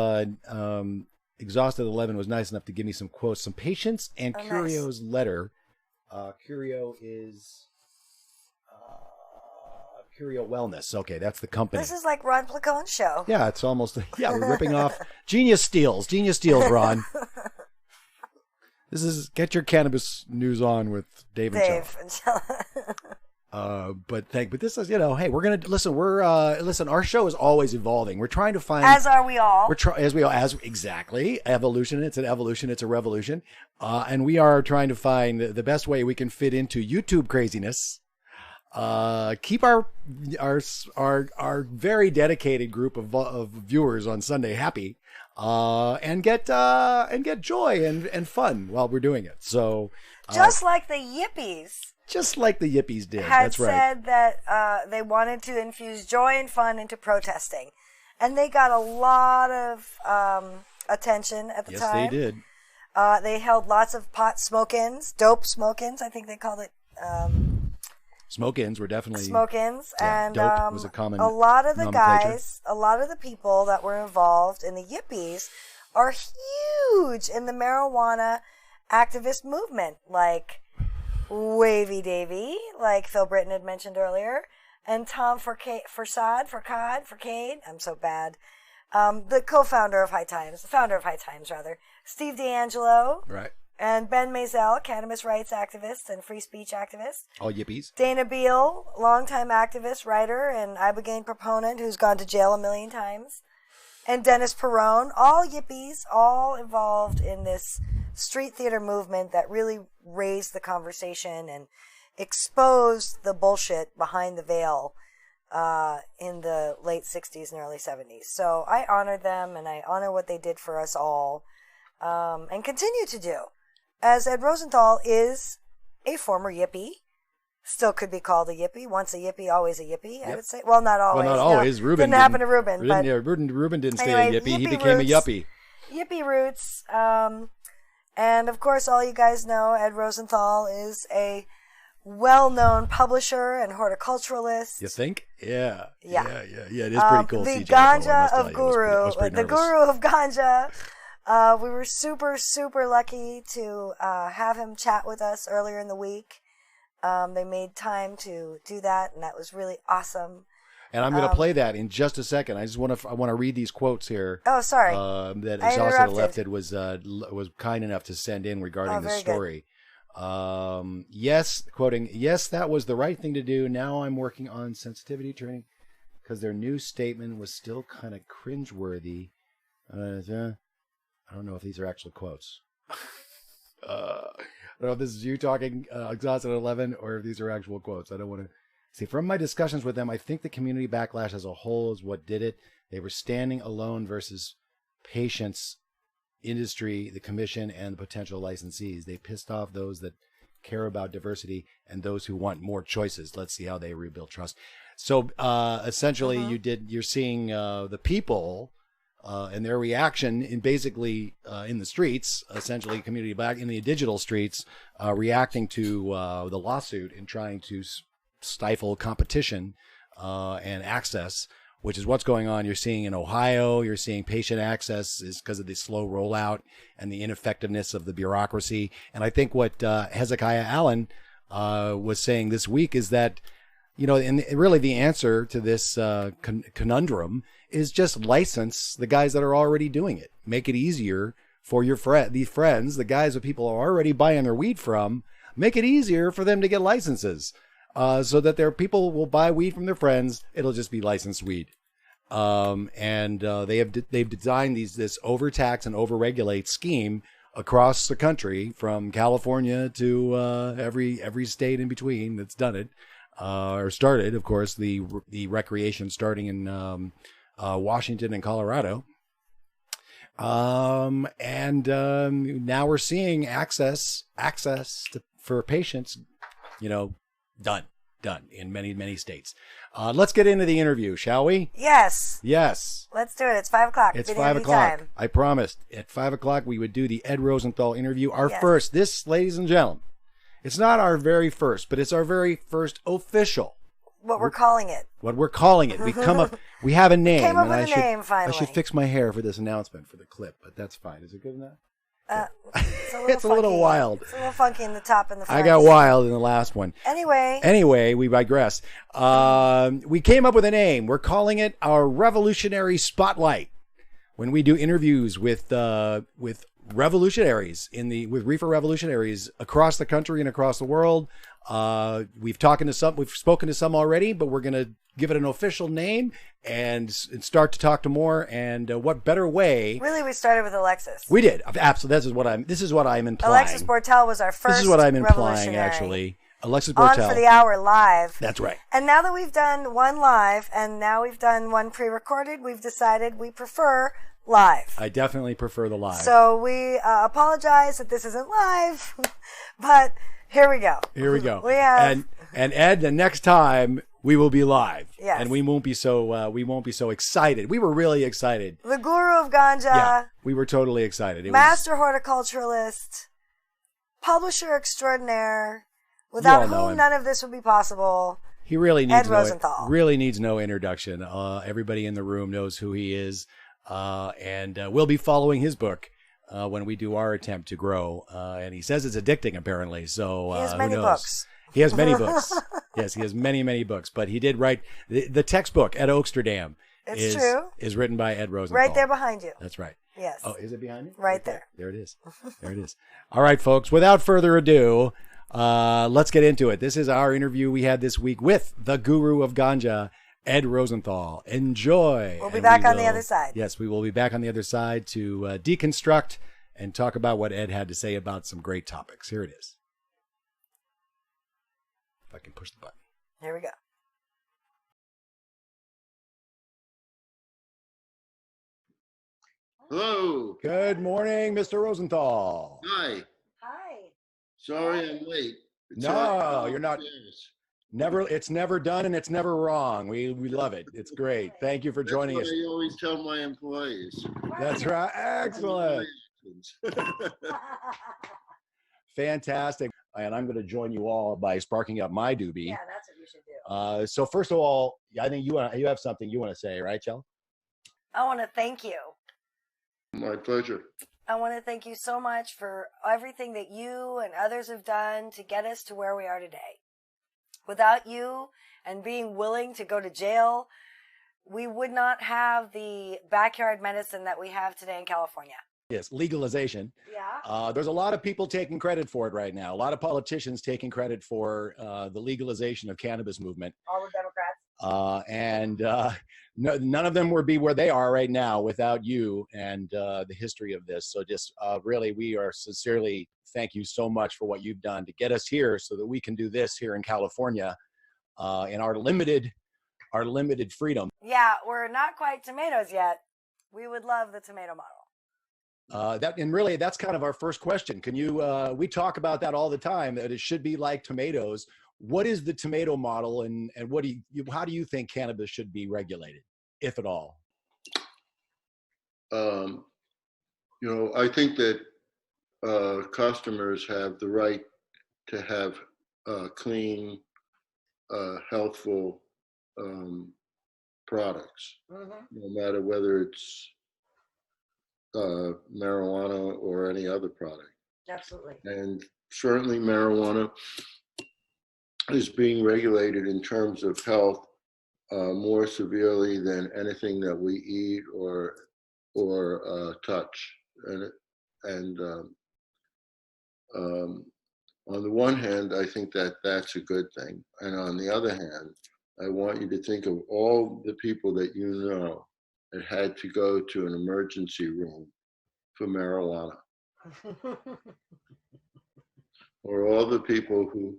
Exhausted 11 was nice enough to give me some quotes, some patience, and Curio's letter. Curio is Curio Wellness. Okay, that's the company. This is like Ron Placone's show. Yeah, it's almost. Yeah, we're ripping off Genius Steals, Ron. This is Get Your Cannabis News On with Dave and Chela. But this is, hey, we're gonna listen. Listen. Our show is always evolving. We're trying to find, as are we all. Exactly evolution. It's an evolution. It's a revolution. And we are trying to find the best way we can fit into YouTube craziness. Keep our very dedicated group of viewers on Sunday happy. And get joy and fun while we're doing it. So just like the Yippies. Just like the Yippies did. That's right. Had said that they wanted to infuse joy and fun into protesting. And they got a lot of attention at the time. Yes, they did. They held lots of pot smoke-ins, dope smoke-ins, I think they called it. Smoke-ins were definitely... Smoke-ins. Yeah, and dope was a common a lot of the nomenclature. guys, a lot of the people that were involved in the Yippies are huge in the marijuana activist movement. Like... Wavy Davy, like Phil Britton had mentioned earlier, and Tom Forcade, I'm so bad, the co-founder of High Times, the founder of High Times, rather, Steve D'Angelo, right, and Ben Maisel, cannabis rights activist and free speech activist. All Yippies. Dana Beal, longtime activist, writer, and Ibogaine proponent who's gone to jail 1 million times, and Dennis Perrone, all Yippies, all involved in this street theater movement that really raised the conversation and exposed the bullshit behind the veil in the late 60s and early 70s. So I honor them, and I honor what they did for us all, and continue to do. As Ed Rosenthal is a former Yippie, still could be called a Yippie. Once a Yippie, always a Yippie, I would say. Well, not always. Well, not always. No, didn't happen to Ruben. Ruben didn't stay anyway, a Yippie. He Yippie became roots, a Yuppie. Yippie roots. And, of course, all you guys know, Ed Rosenthal is a well-known publisher and horticulturalist. You think? Yeah. It is pretty cool. The Ganja of Guru. The Guru of Ganja. We were super, super lucky to have him chat with us earlier in the week. They made time to do that, and that was really awesome. And I'm going to play that in just a second. I want to read these quotes here. Oh, sorry. That Exhausted Lefted was kind enough to send in regarding the story. Yes, quoting, yes, that was the right thing to do. Now I'm working on sensitivity training because their new statement was still kind of cringeworthy. I don't know if these are actual quotes. I don't know if this is you talking, Exhausted 11, or if these are actual quotes. I don't want to... See, from my discussions with them, I think the community backlash as a whole is what did it. They were standing alone versus patients, industry, the commission, and the potential licensees. They pissed off those that care about diversity and those who want more choices. Let's see how they rebuild trust. So essentially, you're seeing the people and their reaction in basically in the streets, essentially community back in the digital streets, reacting to the lawsuit and trying to stifle competition and access, which is what's going on. You're seeing in Ohio, you're seeing patient access is because of the slow rollout and the ineffectiveness of the bureaucracy. And I think what Hezekiah Allen was saying this week is that, and really the answer to this conundrum is just license the guys that are already doing it. Make it easier for your these friends, the guys that people are already buying their weed from. Make it easier for them to get licenses, so that their people will buy weed from their friends. It'll just be licensed weed. They've designed this overtax and overregulate scheme across the country, from California to every state in between that's done it, or started. Of course, the recreation starting in Washington and Colorado. Now we're seeing access for patients, done in many states. Let's get into the interview, shall we? Yes. Yes. Let's do it. It's 5 o'clock. It's 5 o'clock. I promised at 5 o'clock we would do the Ed Rosenthal interview. Our first, this, ladies and gentlemen, it's not our very first, but it's our very first official. What we're calling it. We have a name. Came up with a name, finally. I should fix my hair for this announcement for the clip, but that's fine. Is it good enough? It's a little wild. It's a little funky in the top and the front. I got wild in the last one. Anyway, we digress. We came up with a name. We're calling it our Revolutionary Spotlight. When we do interviews with revolutionaries with Reefer Revolutionaries across the country and across the world. We've spoken to some already, but we're going to give it an official name and start to talk to more. And what better way? Really, we started with Alexis. We did. Absolutely. This is what I'm implying. Alexis Bortel was our first. This is what I'm implying, actually. Alexis Bortel. On for the hour live. That's right. And now that we've done one live and now we've done one pre-recorded, we've decided we prefer live. I definitely prefer the live. So we apologize that this isn't live, but here we go. We have and Ed, the next time we will be live. Yes. And we won't be so excited. We were really excited. The Guru of Ganja. Yeah, we were totally excited. Master horticulturalist, publisher extraordinaire, without whom none of this would be possible. He really needs Rosenthal. Really needs no introduction. Everybody in the room knows who he is. And we'll be following his book when we do our attempt to grow. And he says it's addicting, apparently. So he has many books. He has many books. Yes, he has many books. But he did write the textbook at Oaksterdam. It's true. Is written by Ed Rosenthal. Right there behind you. That's right. Yes. Oh, is it behind me? Right there. There it is. There it is. All right, folks. Without further ado, let's get into it. This is our interview we had this week with the Guru of Ganja, Ed Rosenthal. Enjoy. We'll be back on the other side. Yes, we will be back on the other side to deconstruct and talk about what Ed had to say about some great topics. Here it is. If I can push the button. Here we go. Hello. Good morning, Mr. Rosenthal. Hi. Hi. Sorry I'm late. No, you're not. It's never done and it's never wrong. We love it. It's great. Thank you for joining us. I always tell my employees. That's right. Excellent. Fantastic. And I'm going to join you all by sparking up my doobie. Yeah, that's what you should do. So first of all, I think you have something you want to say, right, Chela? I want to thank you. My pleasure. I want to thank you so much for everything that you and others have done to get us to where we are today. Without you and being willing to go to jail, we would not have the backyard medicine that we have today in California. Yes, legalization. Yeah. There's a lot of people taking credit for it right now. A lot of politicians taking credit for the legalization of cannabis movement. All the Democrats. None of them would be where they are right now without you and the history of this. So just really, we are sincerely thank you so much for what you've done to get us here so that we can do this here in California in our limited freedom. Yeah, we're not quite tomatoes yet. We would love the tomato model. That's kind of our first question. Can you, we talk about that all the time, that it should be like tomatoes. What is the tomato model and how do you think cannabis should be regulated, if at all? I think that customers have the right to have clean, healthful products, no matter whether it's marijuana or any other product. Absolutely. And certainly marijuana is being regulated in terms of health more severely than anything that we eat or touch. And on the one hand, I think that that's a good thing. And on the other hand, I want you to think of all the people that you know that had to go to an emergency room for marijuana. Or all the people who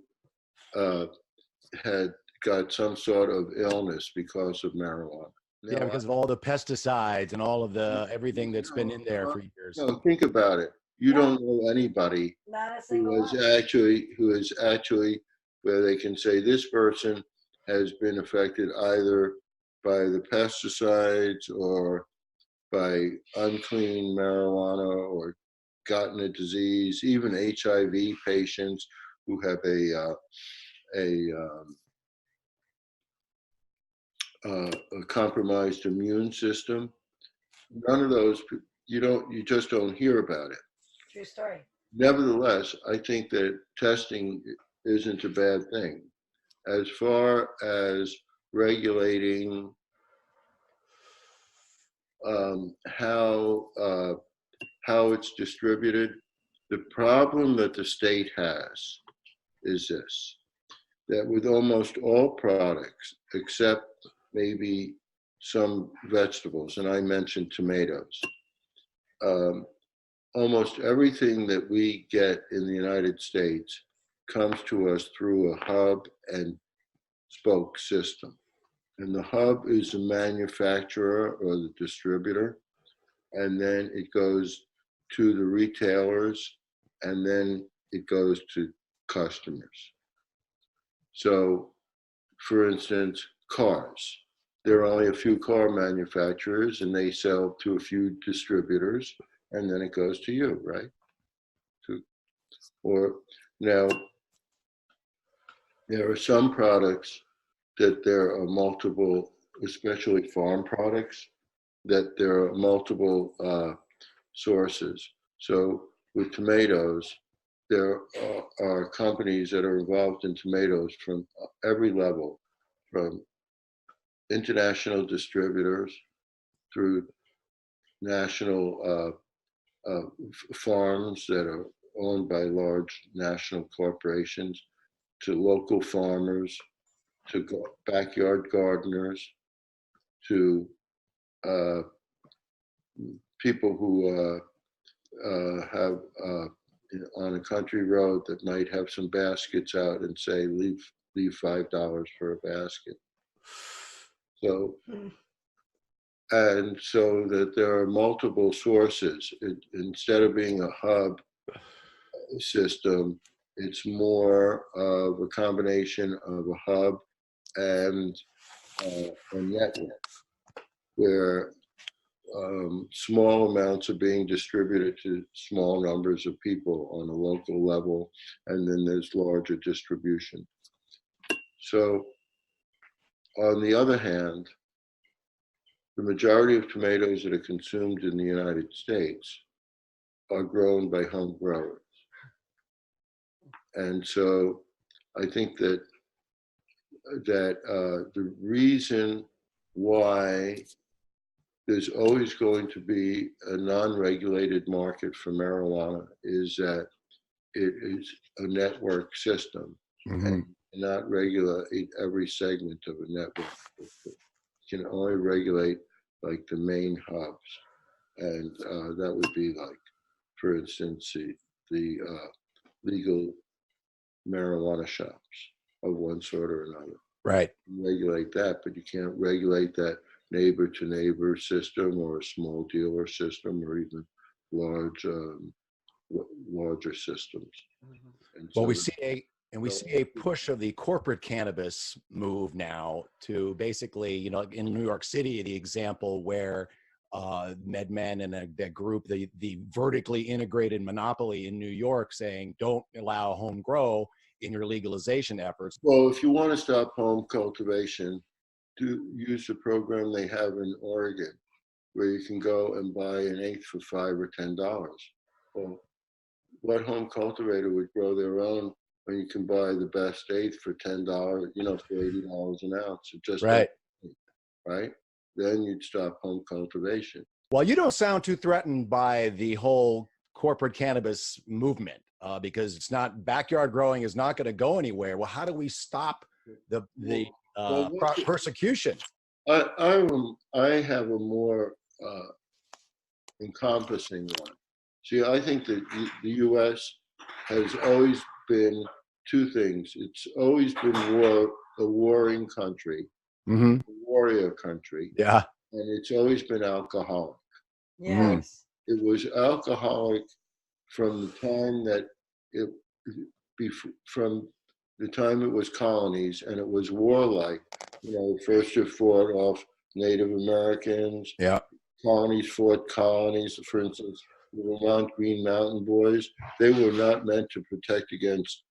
had got some sort of illness because of marijuana. Now, Yeah, because of all the pesticides and all of the everything that's been in there for years. No, think about it. You don't know anybody who is actually where they can say this person has been affected either by the pesticides or by unclean marijuana or gotten a disease. Even HIV patients who have a compromised immune system. None of those, you just don't hear about it. True story. Nevertheless, I think that testing isn't a bad thing. As far as regulating how it's distributed, the problem that the state has is this, that with almost all products, except maybe some vegetables, and I mentioned tomatoes, almost everything that we get in the United States comes to us through a hub and spoke system. And the hub is the manufacturer or the distributor, and then it goes to the retailers, and then it goes to customers. So, for instance, cars. There are only a few car manufacturers, and they sell to a few distributors, and then it goes to you, right? Or now, there are some products that there are multiple, especially farm products, that there are multiple sources. So with tomatoes, there are companies that are involved in tomatoes from every level, from international distributors through national farms that are owned by large national corporations, to local farmers, to backyard gardeners, to people who have on a country road that might have some baskets out and say, leave $5 for a basket. So, and so that there are multiple sources. Instead of being a hub system, it's more of a combination of a hub and a network where small amounts are being distributed to small numbers of people on a local level, and then there's larger distribution. So, on the other hand, the majority of tomatoes that are consumed in the United States are grown by home growers. And so I think that the reason why there's always going to be a non-regulated market for marijuana is that it is a network system, and not regulate every segment of a network. You can only regulate like the main hubs, and that would be like, for instance, the legal marijuana shops of one sort or another. Right. Regulate that, but you can't regulate that neighbor to neighbor system or a small dealer system or even larger systems. And Well, so we see a push of the corporate cannabis move now to basically, you know, in New York City, the example where MedMen and that group, the vertically integrated monopoly in New York, saying don't allow home grow in your legalization efforts. Well, if you want to stop home cultivation, use the program they have in Oregon, where you can go and buy an eighth for $5 or $10. Well, what home cultivator would grow their own when you can buy the best eighth for $10, for $80 an ounce. It just Right. right? Then you'd stop home cultivation. Well, you don't sound too threatened by the whole corporate cannabis movement because it's not backyard growing is not going to go anywhere. Well, how do we stop the persecution? I have a more encompassing one. See, I think that the U.S. has always been two things. It's always been a warring country, a warrior country. Yeah. And it's always been alcoholic. Yes. It was alcoholic from the time that from the time it was colonies, and it was warlike. First it fought off Native Americans. Yeah. Colonies fought colonies. For instance, the Vermont Green Mountain Boys, they were not meant to protect against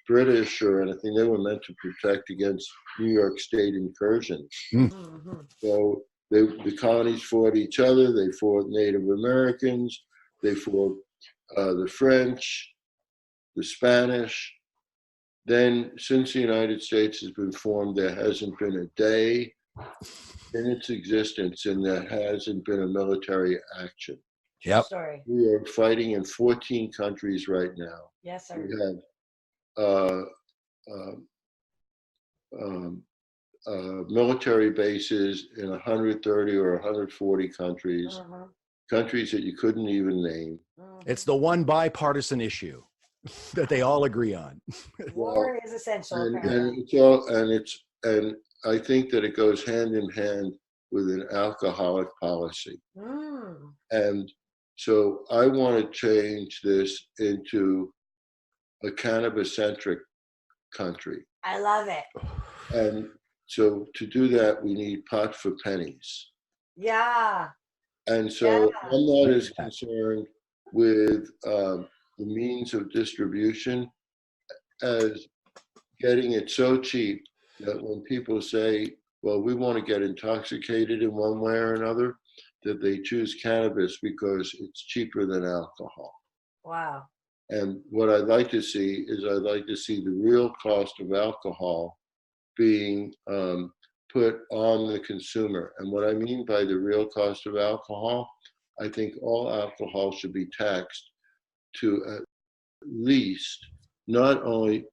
British or anything. They were meant to protect against New York State incursions. So the colonies fought each other. They fought Native Americans. They fought the French, the Spanish. Then, since the United States has been formed, there hasn't been a day in its existence and there hasn't been a military action. Yep. Sorry. We are fighting in 14 countries right now. Yes, sir. We have military bases in 130 or 140 countries, countries that you couldn't even name. It's the one bipartisan issue that they all agree on. War is essential. And I think that it goes hand in hand with an alcoholic policy. And so I want to change this into a cannabis-centric country. I love it. And so to do that, we need pot for pennies. Yeah. And so I'm not as concerned with the means of distribution as getting it so cheap that when people say, well, we want to get intoxicated in one way or another, that they choose cannabis because it's cheaper than alcohol. Wow. And what I'd like to see is I'd like to see the real cost of alcohol being put on the consumer. And what I mean by the real cost of alcohol, I think all alcohol should be taxed to at least not only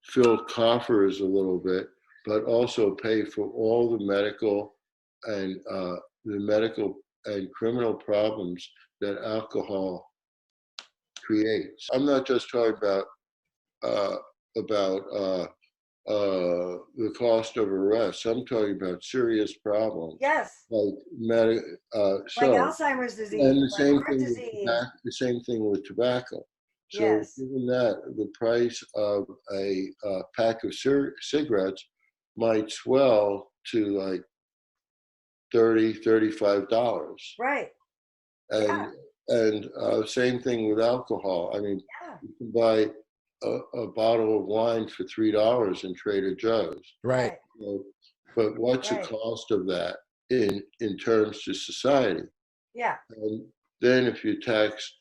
fill coffers a little bit, but also pay for all the medical and criminal problems that alcohol creates. I'm not just talking about the cost of arrest. I'm talking about serious problems. Yes. Like Alzheimer's disease. And the same thing with tobacco. So given that, the price of a pack of cigarettes might swell to like $30, $35. Right. And same thing with alcohol. I mean, you can buy a bottle of wine for $3 in Trader Joe's. Right. But what's the cost of that in terms to society? Yeah. And then if you tax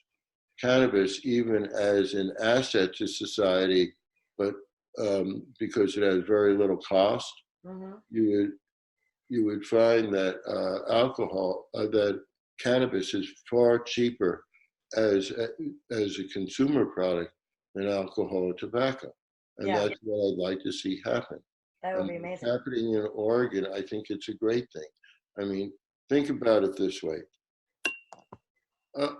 cannabis even as an asset to society, but because it has very little cost, you would find that that cannabis is far cheaper as a consumer product than alcohol or tobacco, and that's what I'd like to see happen. That would be amazing. Happening in Oregon, I think it's a great thing. I mean, think about it this way.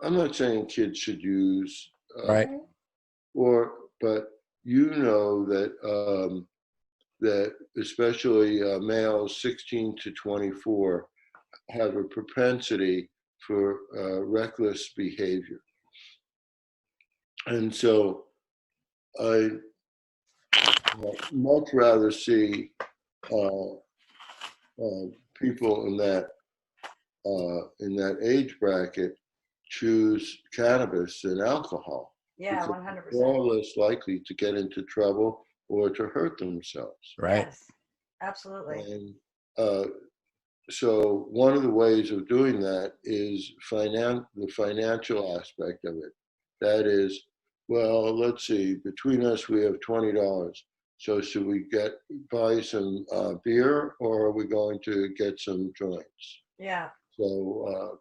I'm not saying kids should use, but you know that that especially males 16 to 24 have a propensity for reckless behavior, and so I much rather see people in that age bracket choose cannabis than alcohol. Yeah, 100%. They're all less likely to get into trouble or to hurt themselves. Right. Yes, absolutely. And so one of the ways of doing that is the financial aspect of it. That is, well, let's see, between us, we have $20. So should we buy some beer, or are we going to get some joints? Yeah. So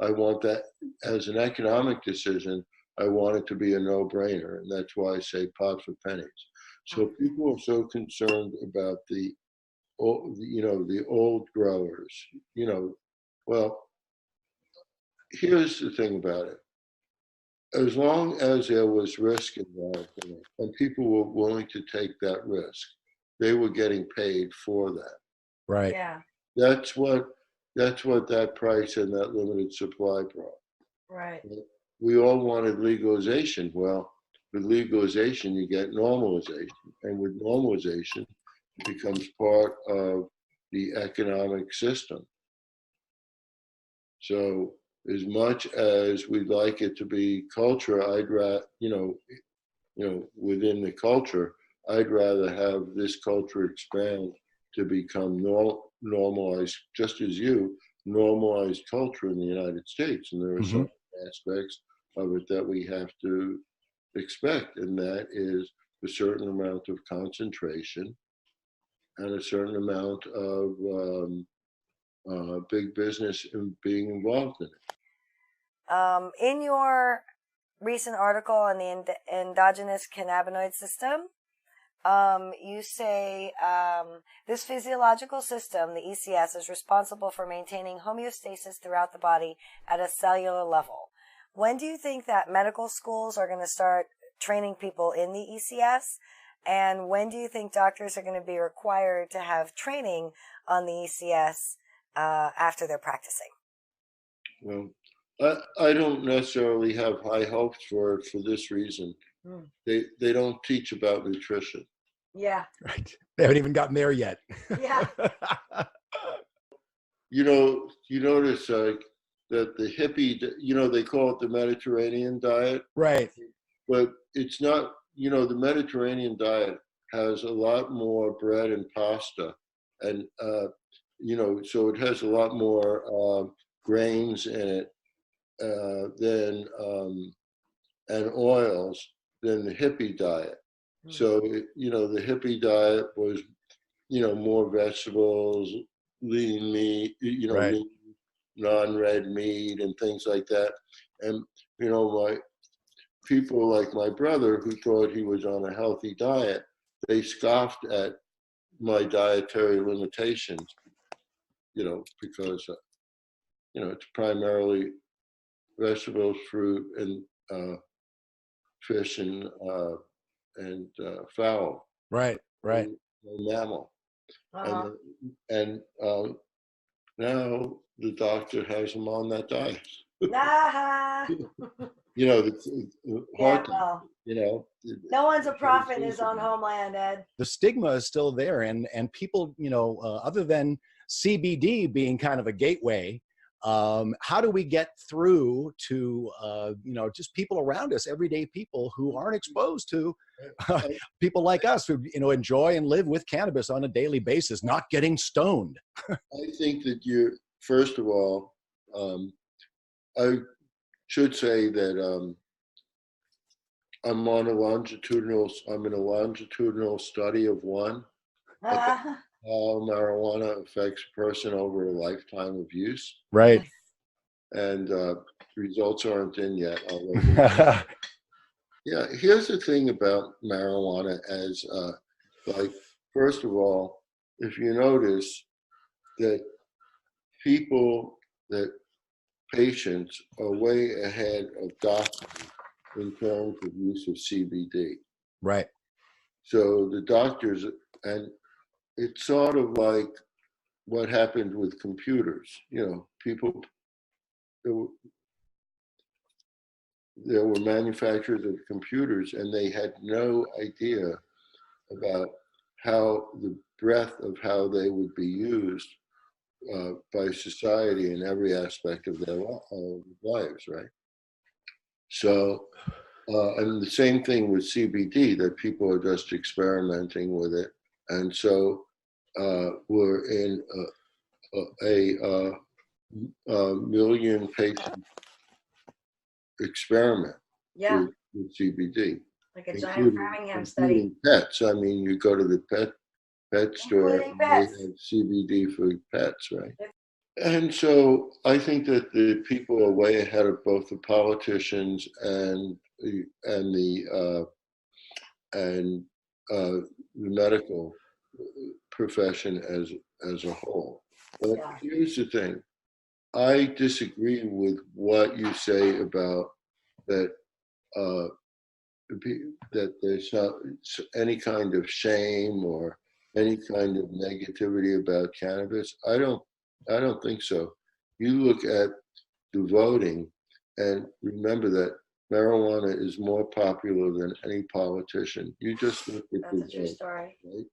I want that as an economic decision. I want it to be a no-brainer, and that's why I say pot for pennies. So people are so concerned about the old growers. Well, here's the thing about it. As long as there was risk involved in it, and people were willing to take that risk, they were getting paid for that. Right. Yeah. That's what that price and that limited supply brought. Right. We all wanted legalization. Well, with legalization, you get normalization, and with normalization, it becomes part of the economic system. So, as much as we'd like it to be culture, I'd rather, within the culture, I'd rather have this culture expand to become normalized, just as normalized culture in the United States. And there are some aspects of it that we have to expect, and that is a certain amount of concentration and a certain amount of big business being involved in it. In your recent article on the endogenous cannabinoid system, you say this physiological system, the ECS, is responsible for maintaining homeostasis throughout the body at a cellular level. When do you think that medical schools are going to start training people in the ECS? And when do you think doctors are going to be required to have training on the ECS after they're practicing? Well, I don't necessarily have high hopes for it for this reason. They don't teach about nutrition. Yeah. Right. They haven't even gotten there yet. Yeah. You notice that the hippie, they call it the Mediterranean diet. Right. But it's not, the Mediterranean diet has a lot more bread and pasta. And, so it has a lot more grains in it and oils than the hippie diet. So, the hippie diet was, more vegetables, lean meat, right. lean, non-red meat and things like that. And, my people like my brother who thought he was on a healthy diet, they scoffed at my dietary limitations, because, it's primarily vegetables, fruit, and fish and fowl. Right. Right. And mammal. And now the doctor has him on that diet. No one's a prophet in his own homeland, Ed. The stigma is still there, and people, other than CBD being kind of a gateway, how do we get through to just people around us, everyday people who aren't exposed to people like us who enjoy and live with cannabis on a daily basis, not getting stoned? I think that first of all, I should say that I'm in a longitudinal study of one. How marijuana affects a person over a lifetime of use. Right. And results aren't in yet. Yeah, here's the thing about marijuana as, first of all, if you notice that patients are way ahead of doctors in terms of use of CBD. Right. So the doctors, and it's sort of like what happened with computers. People, there were manufacturers of computers, and they had no idea about how the breadth of how they would be used by society in every aspect of their lives, right? So, and the same thing with CBD, that people are just experimenting with it. And so we're in a million patient experiment with with CBD. Like a giant Framingham study. Pets. I mean, you go to the pet store and they have CBD for pets, right? And so I think that the people are way ahead of both the politicians and the medical profession as a whole. But here's the thing. I disagree with what you say about that that there's not any kind of shame or any kind of negativity about cannabis. I don't think so. You look at the voting and remember that marijuana is more popular than any politician. You just look at the vote, true story. Right?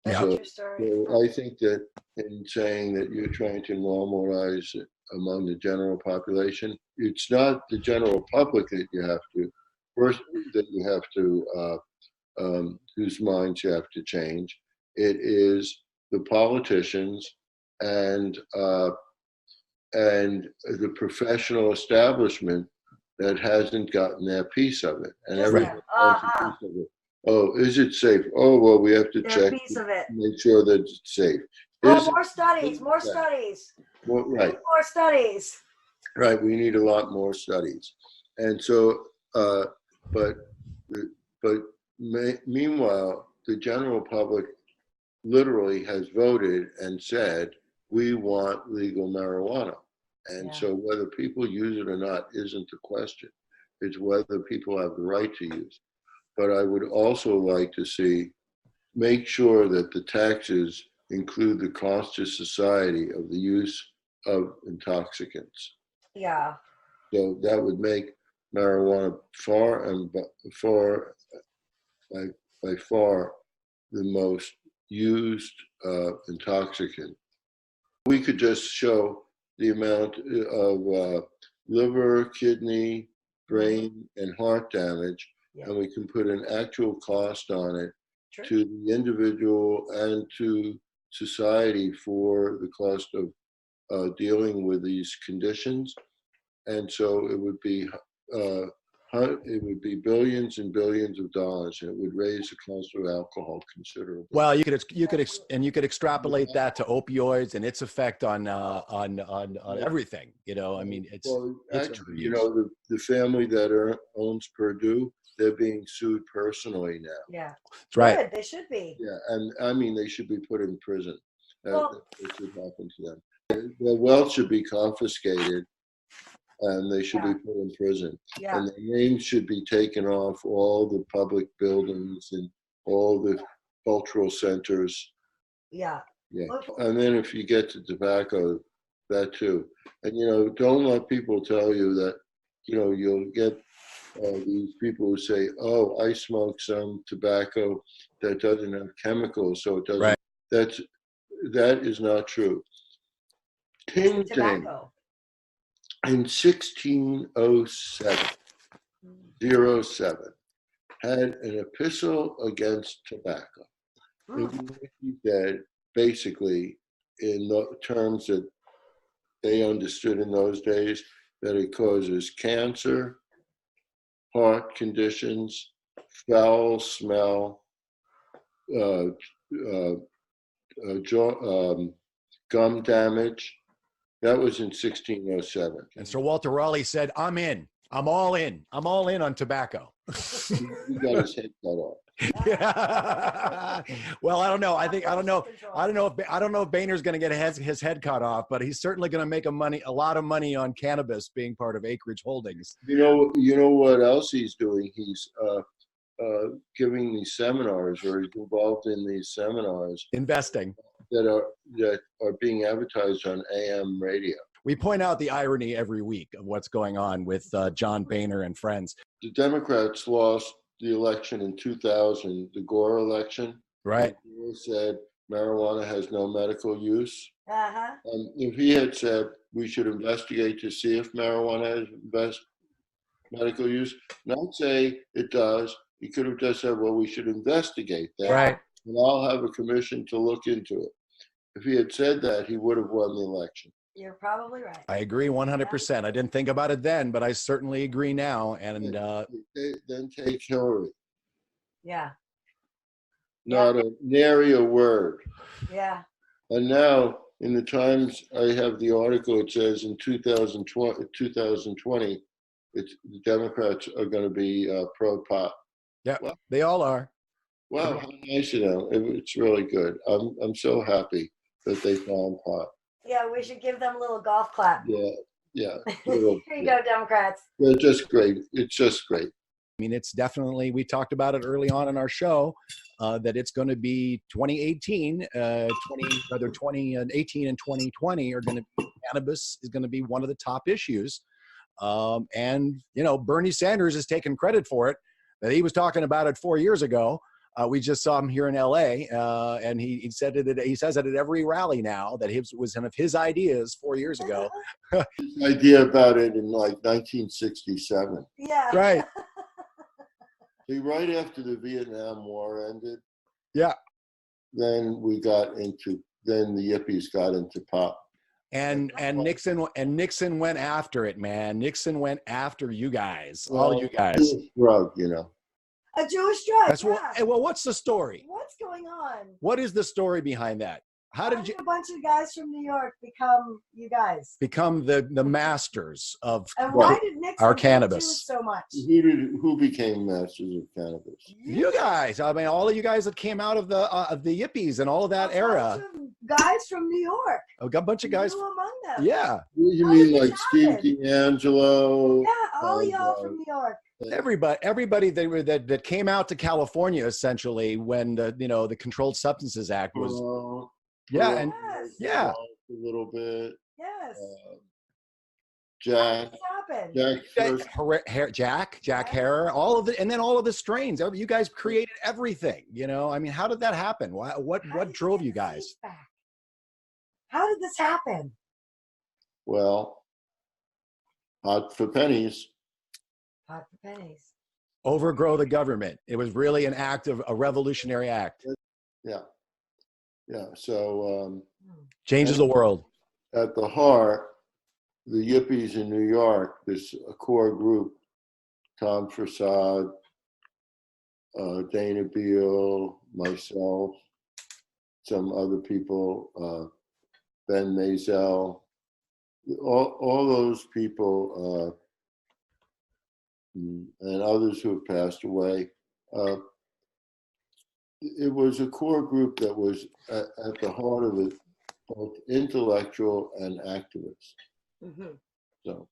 That's a true story. So I think that in saying that you're trying to normalize it among the general population, it's not the general public that you have to whose minds you have to change. It is the politicians and the professional establishment that hasn't gotten their piece of it, and everyone has a piece of it. Oh, is it safe? Oh, well, we have to check to make sure that it's safe. More studies, more studies. Well, right. More studies. Right, we need a lot more studies. And so, meanwhile, the general public literally has voted and said, we want legal marijuana. And so whether people use it or not isn't the question. It's whether people have the right to use it. But I would also like to make sure that the taxes include the cost to society of the use of intoxicants. Yeah. So that would make marijuana by far the most used intoxicant. We could just show the amount of liver, kidney, brain, and heart damage, and we can put an actual cost on it to the individual and to society for the cost of dealing with these conditions. And so it would be billions and billions of dollars, and it would raise the cost of alcohol considerably. Well, you could extrapolate that to opioids and its effect on everything. You know, I mean, it's actually, you know, the family that owns Purdue, they're being sued personally now. Yeah, that's right. Good. They should be. Yeah, and I mean, they should be put in prison. That should happen to them. Their wealth should be confiscated, and they should be put in prison. Yeah. And their names should be taken off all the public buildings and all the cultural centers. Yeah. Yeah. And then if you get to tobacco, that too. And, you know, don't let people tell you that, you know, you'll get these people who say, oh, I smoke some tobacco that doesn't have chemicals, so it doesn't. Right. That is not true. Tintin in 1607 had an epistle against tobacco. He said, basically, in the terms that they understood in those days, that it causes cancer, heart conditions, foul smell, gum damage. That was in 1607. And Sir Walter Raleigh said, I'm in. I'm all in. I'm all in on tobacco. He got his head cut off. Yeah. Well, I don't know if Boehner's going to get his head cut off, but he's certainly going to make a lot of money on cannabis being part of Acreage Holdings. You know what else he's doing? He's giving these seminars, or he's involved in these seminars. Investing. That are being advertised on AM radio. We point out the irony every week of what's going on with John Boehner and friends. The Democrats lost the election in 2000, the Gore election. Right. Gore said marijuana has no medical use. Uh-huh. And if he had said we should investigate to see if marijuana has medical use, not say it does, he could have just said, well, we should investigate that. Right. And I'll have a commission to look into it. If he had said that, he would have won the election. You're probably right. I agree 100%. I didn't think about it then, but I certainly agree now. And then take Hillary. Yeah. Not a nary a word. Yeah. And now, in the Times, I have the article. It says in 2020, the Democrats are going to be pro-pot. Yeah, well, they all are. Wow, how nice of them! It's really good. I'm so happy that they found pot. Yeah, we should give them a little golf clap. Yeah. Here you go, Democrats. They're just great. It's just great. I mean, it's definitely, we talked about it early on in our show, that it's going to be 2018, 2018 and 2020 are going to be, cannabis is going to be one of the top issues. And, you know, Bernie Sanders is taking credit for it. That he was talking about it 4 years ago. We just saw him here in LA, and he said it. He says it at every rally now that it was one of his ideas 4 years ago. His idea about it in like 1967. Yeah. Right. See, right after the Vietnam War ended. Yeah. Then the yippies got into pot. And Nixon went after it, man. Nixon went after you guys, all you guys. Drug, you know. A Jewish drug. That's well, what's the story? What's going on? What is the story behind that? How did a bunch of guys from New York become you guys? Become the masters of why did Nixon our cannabis so much? Who became masters of cannabis? You guys. I mean, all of you guys that came out of the yippies and all of that era. Guys from New York. A bunch of guys. You among them. Yeah. You mean like Steve D'Angelo? Yeah, all y'all from New York. Everybody that came out to California essentially when the Controlled Substances Act was. A little bit. Yes. Jack Harrer, all of it, and then all of the strains. You guys created everything. You know, I mean, how did that happen? What drove you guys? How did this happen? Well, hot for pennies. Hot for pennies. Overgrow the government. It was really an act of a revolutionary act. Yeah. So changes the world. At the heart, the yippies in New York, this core group, Tom Prasad, Dana Beal, myself, some other people, Ben Mazel, all those people, and others who have passed away. It was a core group that was at the heart of it, both intellectual and activist. Mm-hmm. So,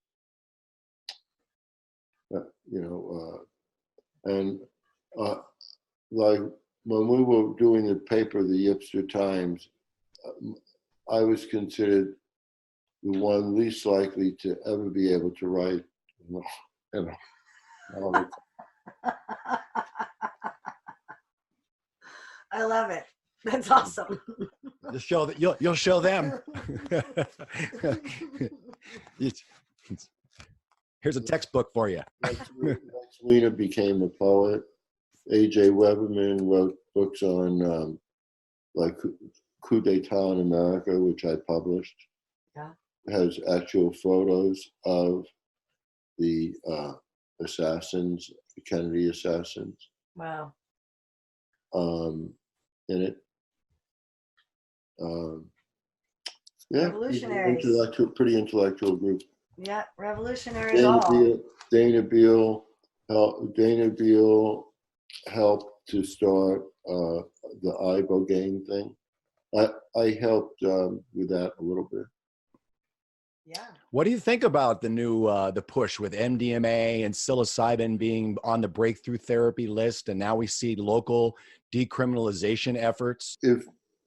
like when we were doing the paper, the Yipster Times, I was considered the one least likely to ever be able to write. I love it. That's awesome. Just show that you'll show them. Here's a textbook for you. Lena became a poet. A.J. Weberman wrote books on like coup d'etat in America, which I published. Yeah. It has actual photos of the assassins, the Kennedy assassins. Wow. In it. Revolutionaries. Pretty intellectual group. Yeah, revolutionaries all. Dana Beal helped to start the ibogaine thing. I helped with that a little bit. Yeah. What do you think about the new the push with MDMA and psilocybin being on the breakthrough therapy list, and now we see local decriminalization efforts?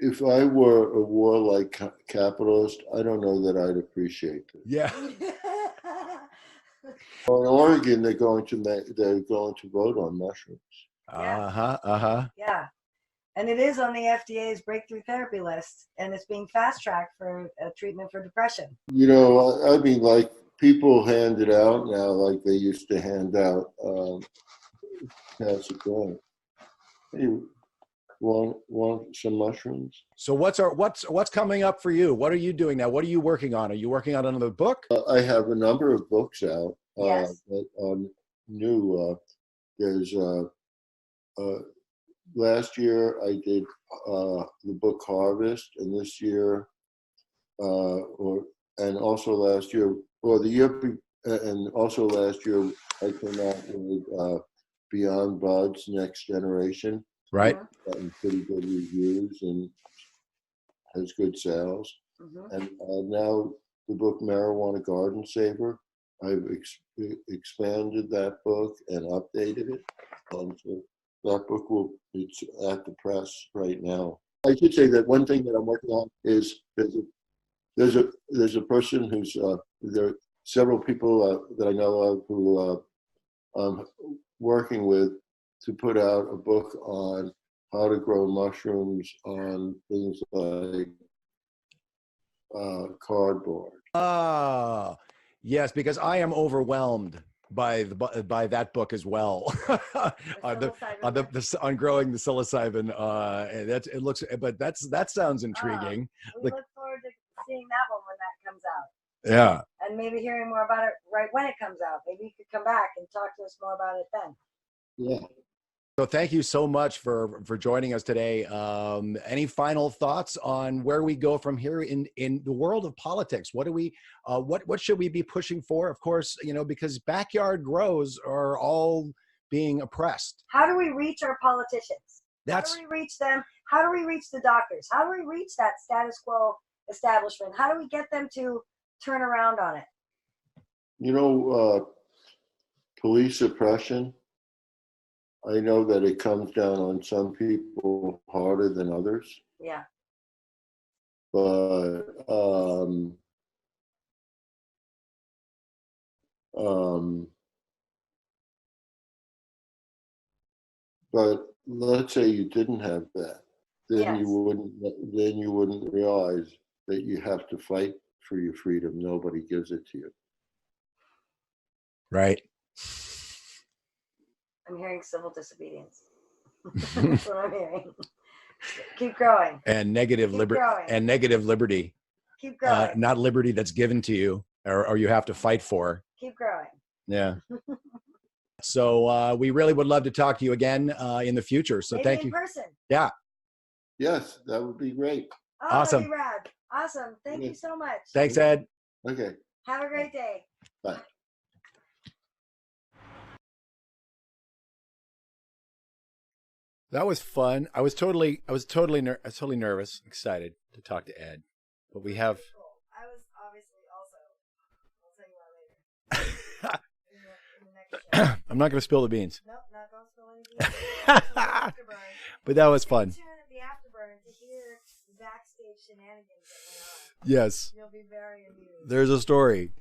If I were a warlike capitalist, I don't know that I'd appreciate it. Yeah. Well, in Oregon, they're going to vote on mushrooms. Yeah. And it is on the FDA's breakthrough therapy list, and it's being fast-tracked for treatment for depression. You know, I mean, like, people hand it out now like they used to hand out pass it on. Hey, Want some mushrooms? So what's coming up for you? What are you doing now? What are you working on? Are you working on another book? I have a number of books out. Yes. That are new. There's last year I did the book Harvest, and this year, and also last year, or the year, and also last year I came out with Beyond Buds, Next Generation. Right. Gotten pretty good reviews and has good sales. And now the book Marijuana Garden Saver, I've expanded that book and updated it. So that book it's at the press right now. I should say that one thing that I'm working on is there's a person who's there are several people that I know of who I'm working with to put out a book on how to grow mushrooms on things like cardboard. Ah, yes, because I am overwhelmed by that book as well. on growing the psilocybin. That sounds intriguing. We look forward to seeing that one when that comes out. Yeah. And maybe hearing more about it right when it comes out. Maybe you could come back and talk to us more about it then. Yeah. So thank you so much for joining us today. Any final thoughts on where we go from here in the world of politics? What do we what should we be pushing for? Of course, because backyard grows are all being oppressed. How do we reach our politicians? How do we reach them? How do we reach the doctors? How do we reach that status quo establishment? How do we get them to turn around on it? Police suppression, I know that it comes down on some people harder than others. Yeah. But but let's say you didn't have that, then you wouldn't realize that you have to fight for your freedom. Nobody gives it to you. Right. I'm hearing civil disobedience. That's what I'm hearing. Keep growing. And negative liberty. Keep growing. Not liberty that's given to you or you have to fight for. Keep growing. Yeah. So we really would love to talk to you again in the future. So thank you. In person. Yeah. Yes, that would be great. Oh, awesome. That'd be rad. Awesome. Thank you so much. Thanks, Ed. Okay. Have a great day. Bye. That was fun. I was totally nervous, excited to talk to Ed, but we have. Cool. I was obviously also. I'll tell you about later. in the next show. I'm not going to spill the beans. Nope, not going to spill any beans. But that was fun. Tune in at the afterburn to hear the backstage shenanigans that went on. Yes. You'll be very amused. There's a story.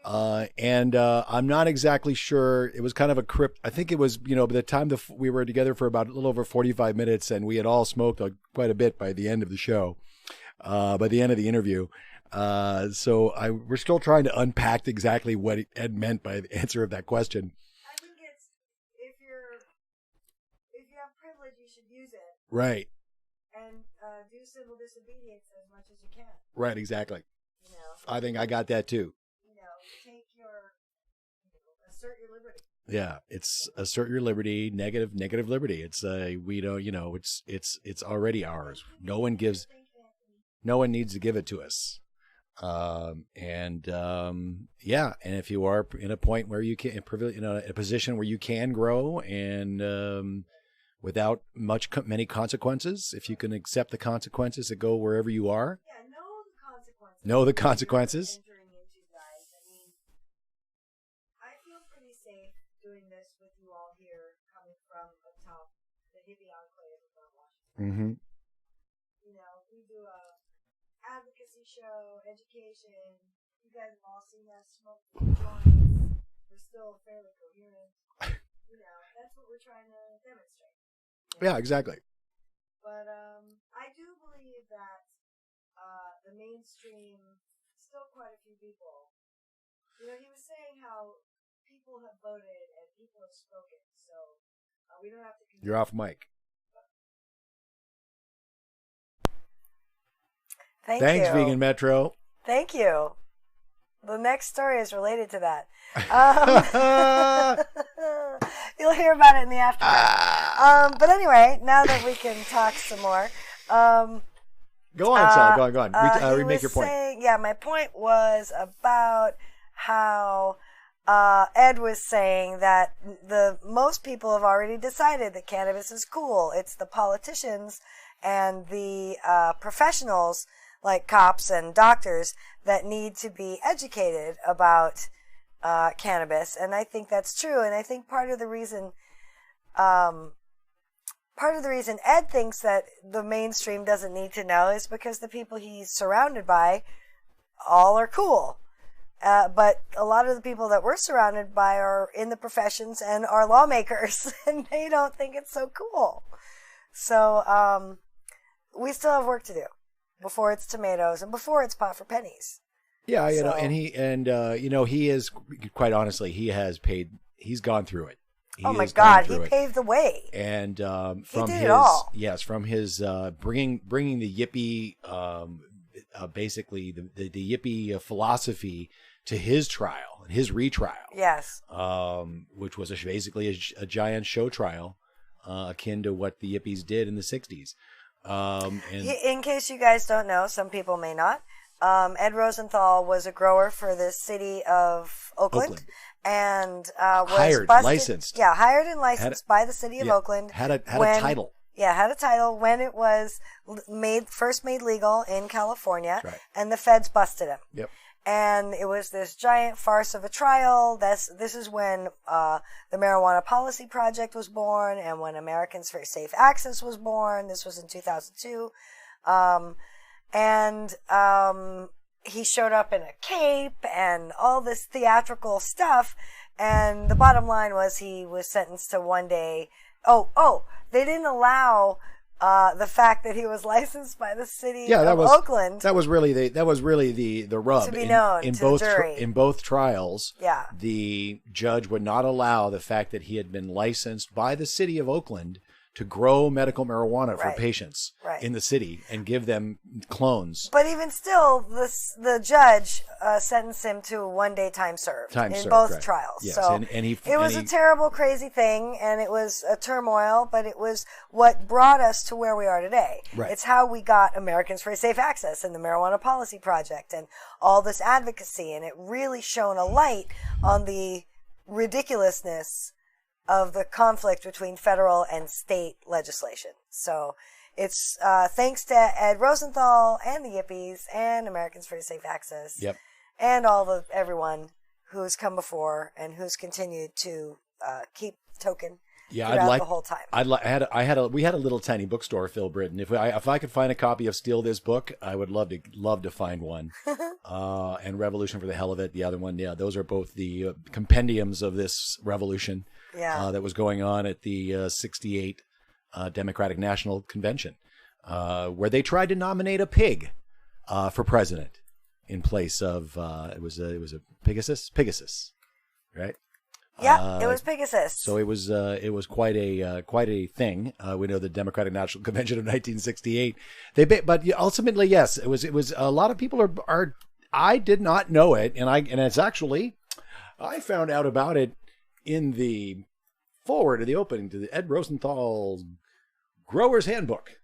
And I'm not exactly sure. It was kind of a crypt. I think it was, by the time we were together for about a little over 45 minutes, and we had all smoked quite a bit by the end of the show, by the end of the interview. So we're still trying to unpack exactly what Ed meant by the answer of that question. I think it's if you have privilege, you should use it. Right. And do civil disobedience as much as you can. Right. Exactly. I think I got that too. Assert your liberty. Yeah, it's assert your liberty, negative liberty. It's we don't, it's already ours. No one needs to give it to us. And if you are in a point where you can, in a position where you can grow and without many consequences, if you can accept the consequences that go wherever you are. Yeah, know the consequences. Doing this with you all here, coming from atop the hippie enclave of Mount Washington. Mm-hmm. We do a advocacy show, education. You guys have all seen us smoke joints. We're still fairly coherent. That's what we're trying to demonstrate. Yeah, exactly. But I do believe that the mainstream, still quite a few people. He was saying how people have voted and people have spoken, so we don't have to. You're off mic. Thanks, you. Vegan Metro. Thank you. The next story is related to that. You'll hear about it in the aftermath. But anyway, now that we can talk some more. Go on, Sal. Go on. Remake your point. My point was about how Ed was saying that most people have already decided that cannabis is cool. It's the politicians and the professionals like cops and doctors that need to be educated about cannabis, and I think that's true. And I think part of the reason Ed thinks that the mainstream doesn't need to know is because the people he's surrounded by all are cool. But a lot of the people that we're surrounded by are in the professions and are lawmakers, and they don't think it's so cool. So we still have work to do before it's tomatoes and before it's pot for pennies. Yeah, he is, quite honestly, he's gone through it. Oh my God, he paved the way. And from he did it all. Yes, from his bringing the yippie, basically the yippie philosophy to his trial, his retrial. Yes. Which was basically a giant show trial, akin to what the yippies did in the 60s. In case you guys don't know, some people may not, Ed Rosenthal was a grower for the city of Oakland. And was hired, busted, licensed. Yeah, hired and licensed by the city of Oakland. Had a title. Yeah, had a title when it was first made legal in California. Right. And the feds busted him. Yep. And it was this giant farce of a trial. This is when the Marijuana Policy Project was born, and when Americans for Safe Access was born. This was in 2002. He showed up in a cape and all this theatrical stuff. And the bottom line was he was sentenced to 1 day. They didn't allow the fact that he was licensed by the city of Oakland. That was really the rub. To be known in to both the jury. In both trials. Yeah. The judge would not allow the fact that he had been licensed by the city of Oakland to grow medical marijuana for patients in the city and give them clones. But even still, the judge sentenced him to 1 day time served in both trials. Yes. So it was a terrible, crazy thing, and it was a turmoil, but it was what brought us to where we are today. Right. It's how we got Americans for Safe Access and the Marijuana Policy Project and all this advocacy, and it really shone a light on the ridiculousness of the conflict between federal and state legislation. So it's thanks to Ed Rosenthal and the Yippies and Americans for Safe Access. Yep. And everyone who's come before and who's continued to keep token throughout the whole time. We had a little tiny bookstore, Phil Britton. If I could find a copy of Steal This Book, I would love to find one. And Revolution for the Hell of It, the other one. Yeah, those are both the compendiums of this revolution. Yeah. That was going on at the 68 Democratic National Convention, where they tried to nominate a pig for president in place of it was a Pegasus, right? Yeah, it was Pegasus. So it was quite a thing. We know the Democratic National Convention of 1968. But ultimately, yes, it was a lot of people are. I did not know it, and it's actually I found out about it in the forward of the opening to the Ed Rosenthal Grower's Handbook,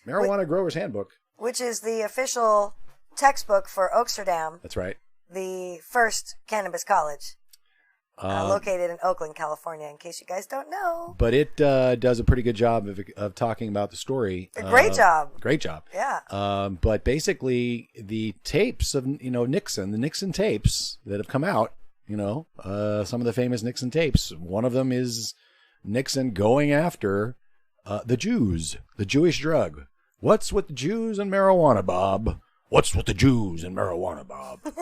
Marijuana Grower's Handbook. Which is the official textbook for Oaksterdam. That's right. The first cannabis college located in Oakland, California, in case you guys don't know. But it does a pretty good job of talking about the story. A great job. Great job. Yeah. But basically, the tapes of Nixon, the Nixon tapes that have come out, some of the famous Nixon tapes. One of them is Nixon going after the Jews, the Jewish drug. What's with the Jews and marijuana, Bob? What's with the Jews and marijuana, Bob? Bob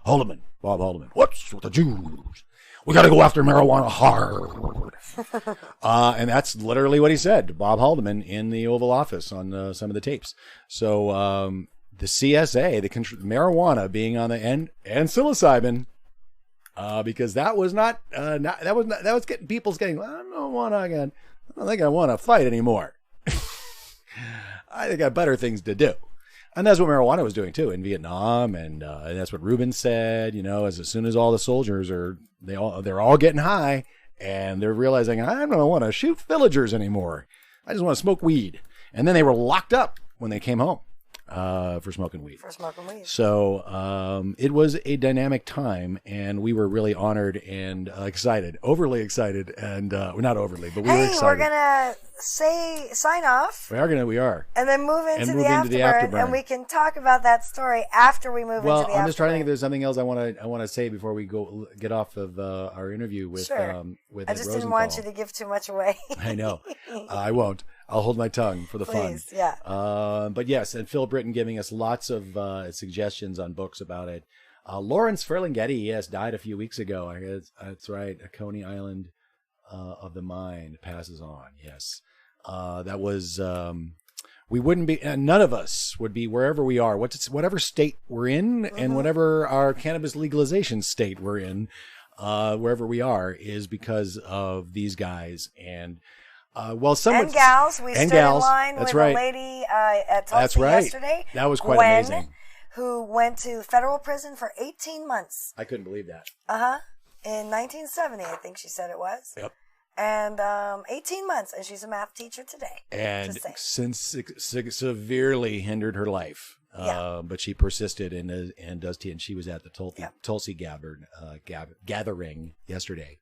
Haldeman. What's with the Jews? We got to go after marijuana hard. And that's literally what he said to Bob Haldeman in the Oval Office on some of the tapes. So the CSA, the marijuana being on the end, and psilocybin, because that was getting people's getting. I don't think I want to fight anymore. I think I have better things to do. And that's what marijuana was doing too in Vietnam, and that's what Rubin said. You know, as soon as all the soldiers they're all getting high, and they're realizing I don't want to shoot villagers anymore. I just want to smoke weed. And then they were locked up when they came home for smoking weed. So it was a dynamic time, and we were really honored and excited, overly excited, and not overly, but we were excited. We're gonna sign off. We are. And then move into the afterburn, and we can talk about that story after we move into the afterburn. Well, I'm just trying to think if there's something else I want to say before we get off of our interview with with I just Rosenthal. didn't want you to give too much away. I know. I won't. I'll hold my tongue for the fun. Yeah. But yes, and Phil Britton giving us lots of suggestions on books about it. Lawrence Ferlinghetti, yes, died a few weeks ago. That's right. A Coney Island of the mind passes on. Yes. That was, we wouldn't be, none of us would be wherever we are, whatever state we're in, and whatever our cannabis legalization state we're in, wherever we are, is because of these guys. And and gals. We stood in line with a lady at Tulsa yesterday. That was quite amazing. Who went to federal prison for 18 months. I couldn't believe that. In 1970, I think she said it was. Yep. And 18 months, and she's a math teacher today. And since severely hindered her life. But she persisted and she was at the Tulsi gathering yesterday.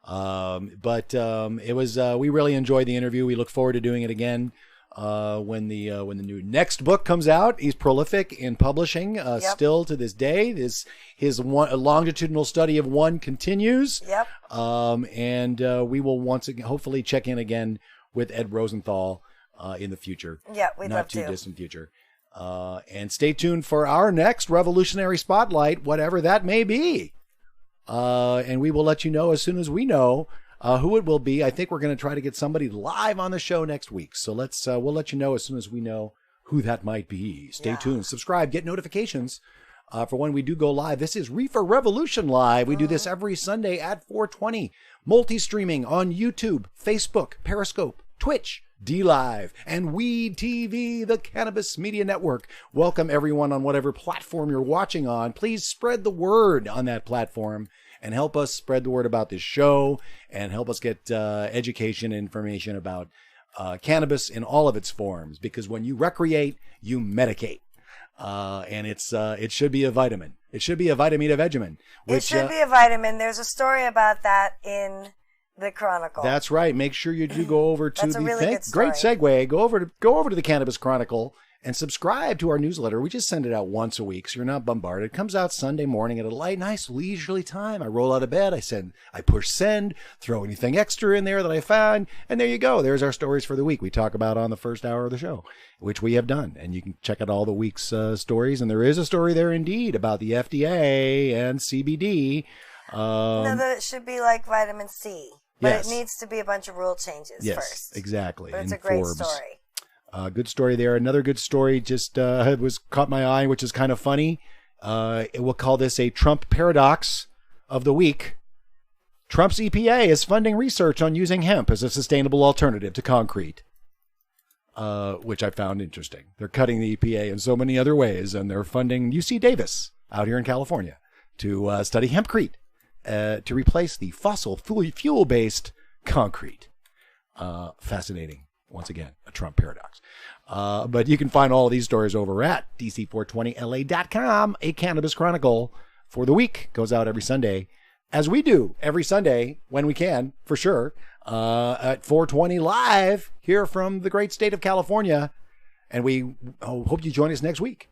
But it was we really enjoyed the interview. We look forward to doing it again when the new next book comes out. He's prolific in publishing still to this day. His longitudinal study of one continues. And we will once again hopefully check in again with Ed Rosenthal in the future. We'd not love too to. distant future. And stay tuned for our next revolutionary spotlight, whatever that may be. And we will let you know as soon as we know who it will be. I think we're going to try to get somebody live on the show next week. So we'll let you know as soon as we know who that might be. Stay tuned, subscribe, get notifications for when we do go live. This is Reefer Revolution Live. We do this every Sunday at 4:20. Multi-streaming on YouTube, Facebook, Periscope, Twitch, D-Live, and Weed TV, the Cannabis Media Network. Welcome everyone on whatever platform you're watching on. Please spread the word on that platform and help us spread the word about this show and help us get education and information about cannabis in all of its forms. Because when you recreate, you medicate. And it should be a vitamin. It should be a vitamin of vegemin. It should be a vitamin. There's a story about that in the Chronicle. That's right. Make sure you do go over to good great segue. Go over to the Cannabis Chronicle and subscribe to our newsletter. We just send it out once a week, so you're not bombarded. It comes out Sunday morning at a nice leisurely time. I roll out of bed. I push send, throw anything extra in there that I found, and there you go. There's our stories for the week we talk about on the first hour of the show, which we have done. And you can check out all the week's stories. And there is a story there indeed about the FDA and CBD. That it should be like vitamin C. But it needs to be a bunch of rule changes first. Yes, exactly. But it's a great story. Good story there. Another good story just was caught my eye, which is kind of funny. We'll call this a Trump paradox of the week. Trump's EPA is funding research on using hemp as a sustainable alternative to concrete, which I found interesting. They're cutting the EPA in so many other ways, and they're funding UC Davis out here in California to study hempcrete. To replace the fossil fuel-based concrete. Fascinating. Once again, a Trump paradox. But you can find all of these stories over at dc420la.com. A Cannabis Chronicle for the week goes out every Sunday, as we do every Sunday when we can, for sure, at 4:20 live here from the great state of California. And we hope you join us next week.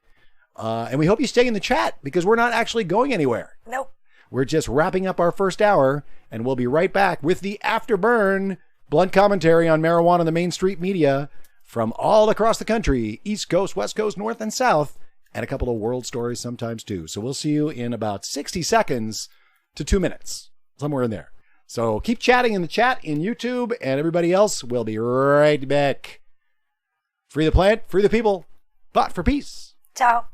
And we hope you stay in the chat because we're not actually going anywhere. Nope. We're just wrapping up our first hour, and we'll be right back with the Afterburn, blunt commentary on marijuana in the Main Street media from all across the country, East Coast, West Coast, North and South, and a couple of world stories sometimes too. So we'll see you in about 60 seconds to 2 minutes, somewhere in there. So keep chatting in the chat in YouTube, and everybody else will be right back. Free the plant, free the people, but for peace. Ciao.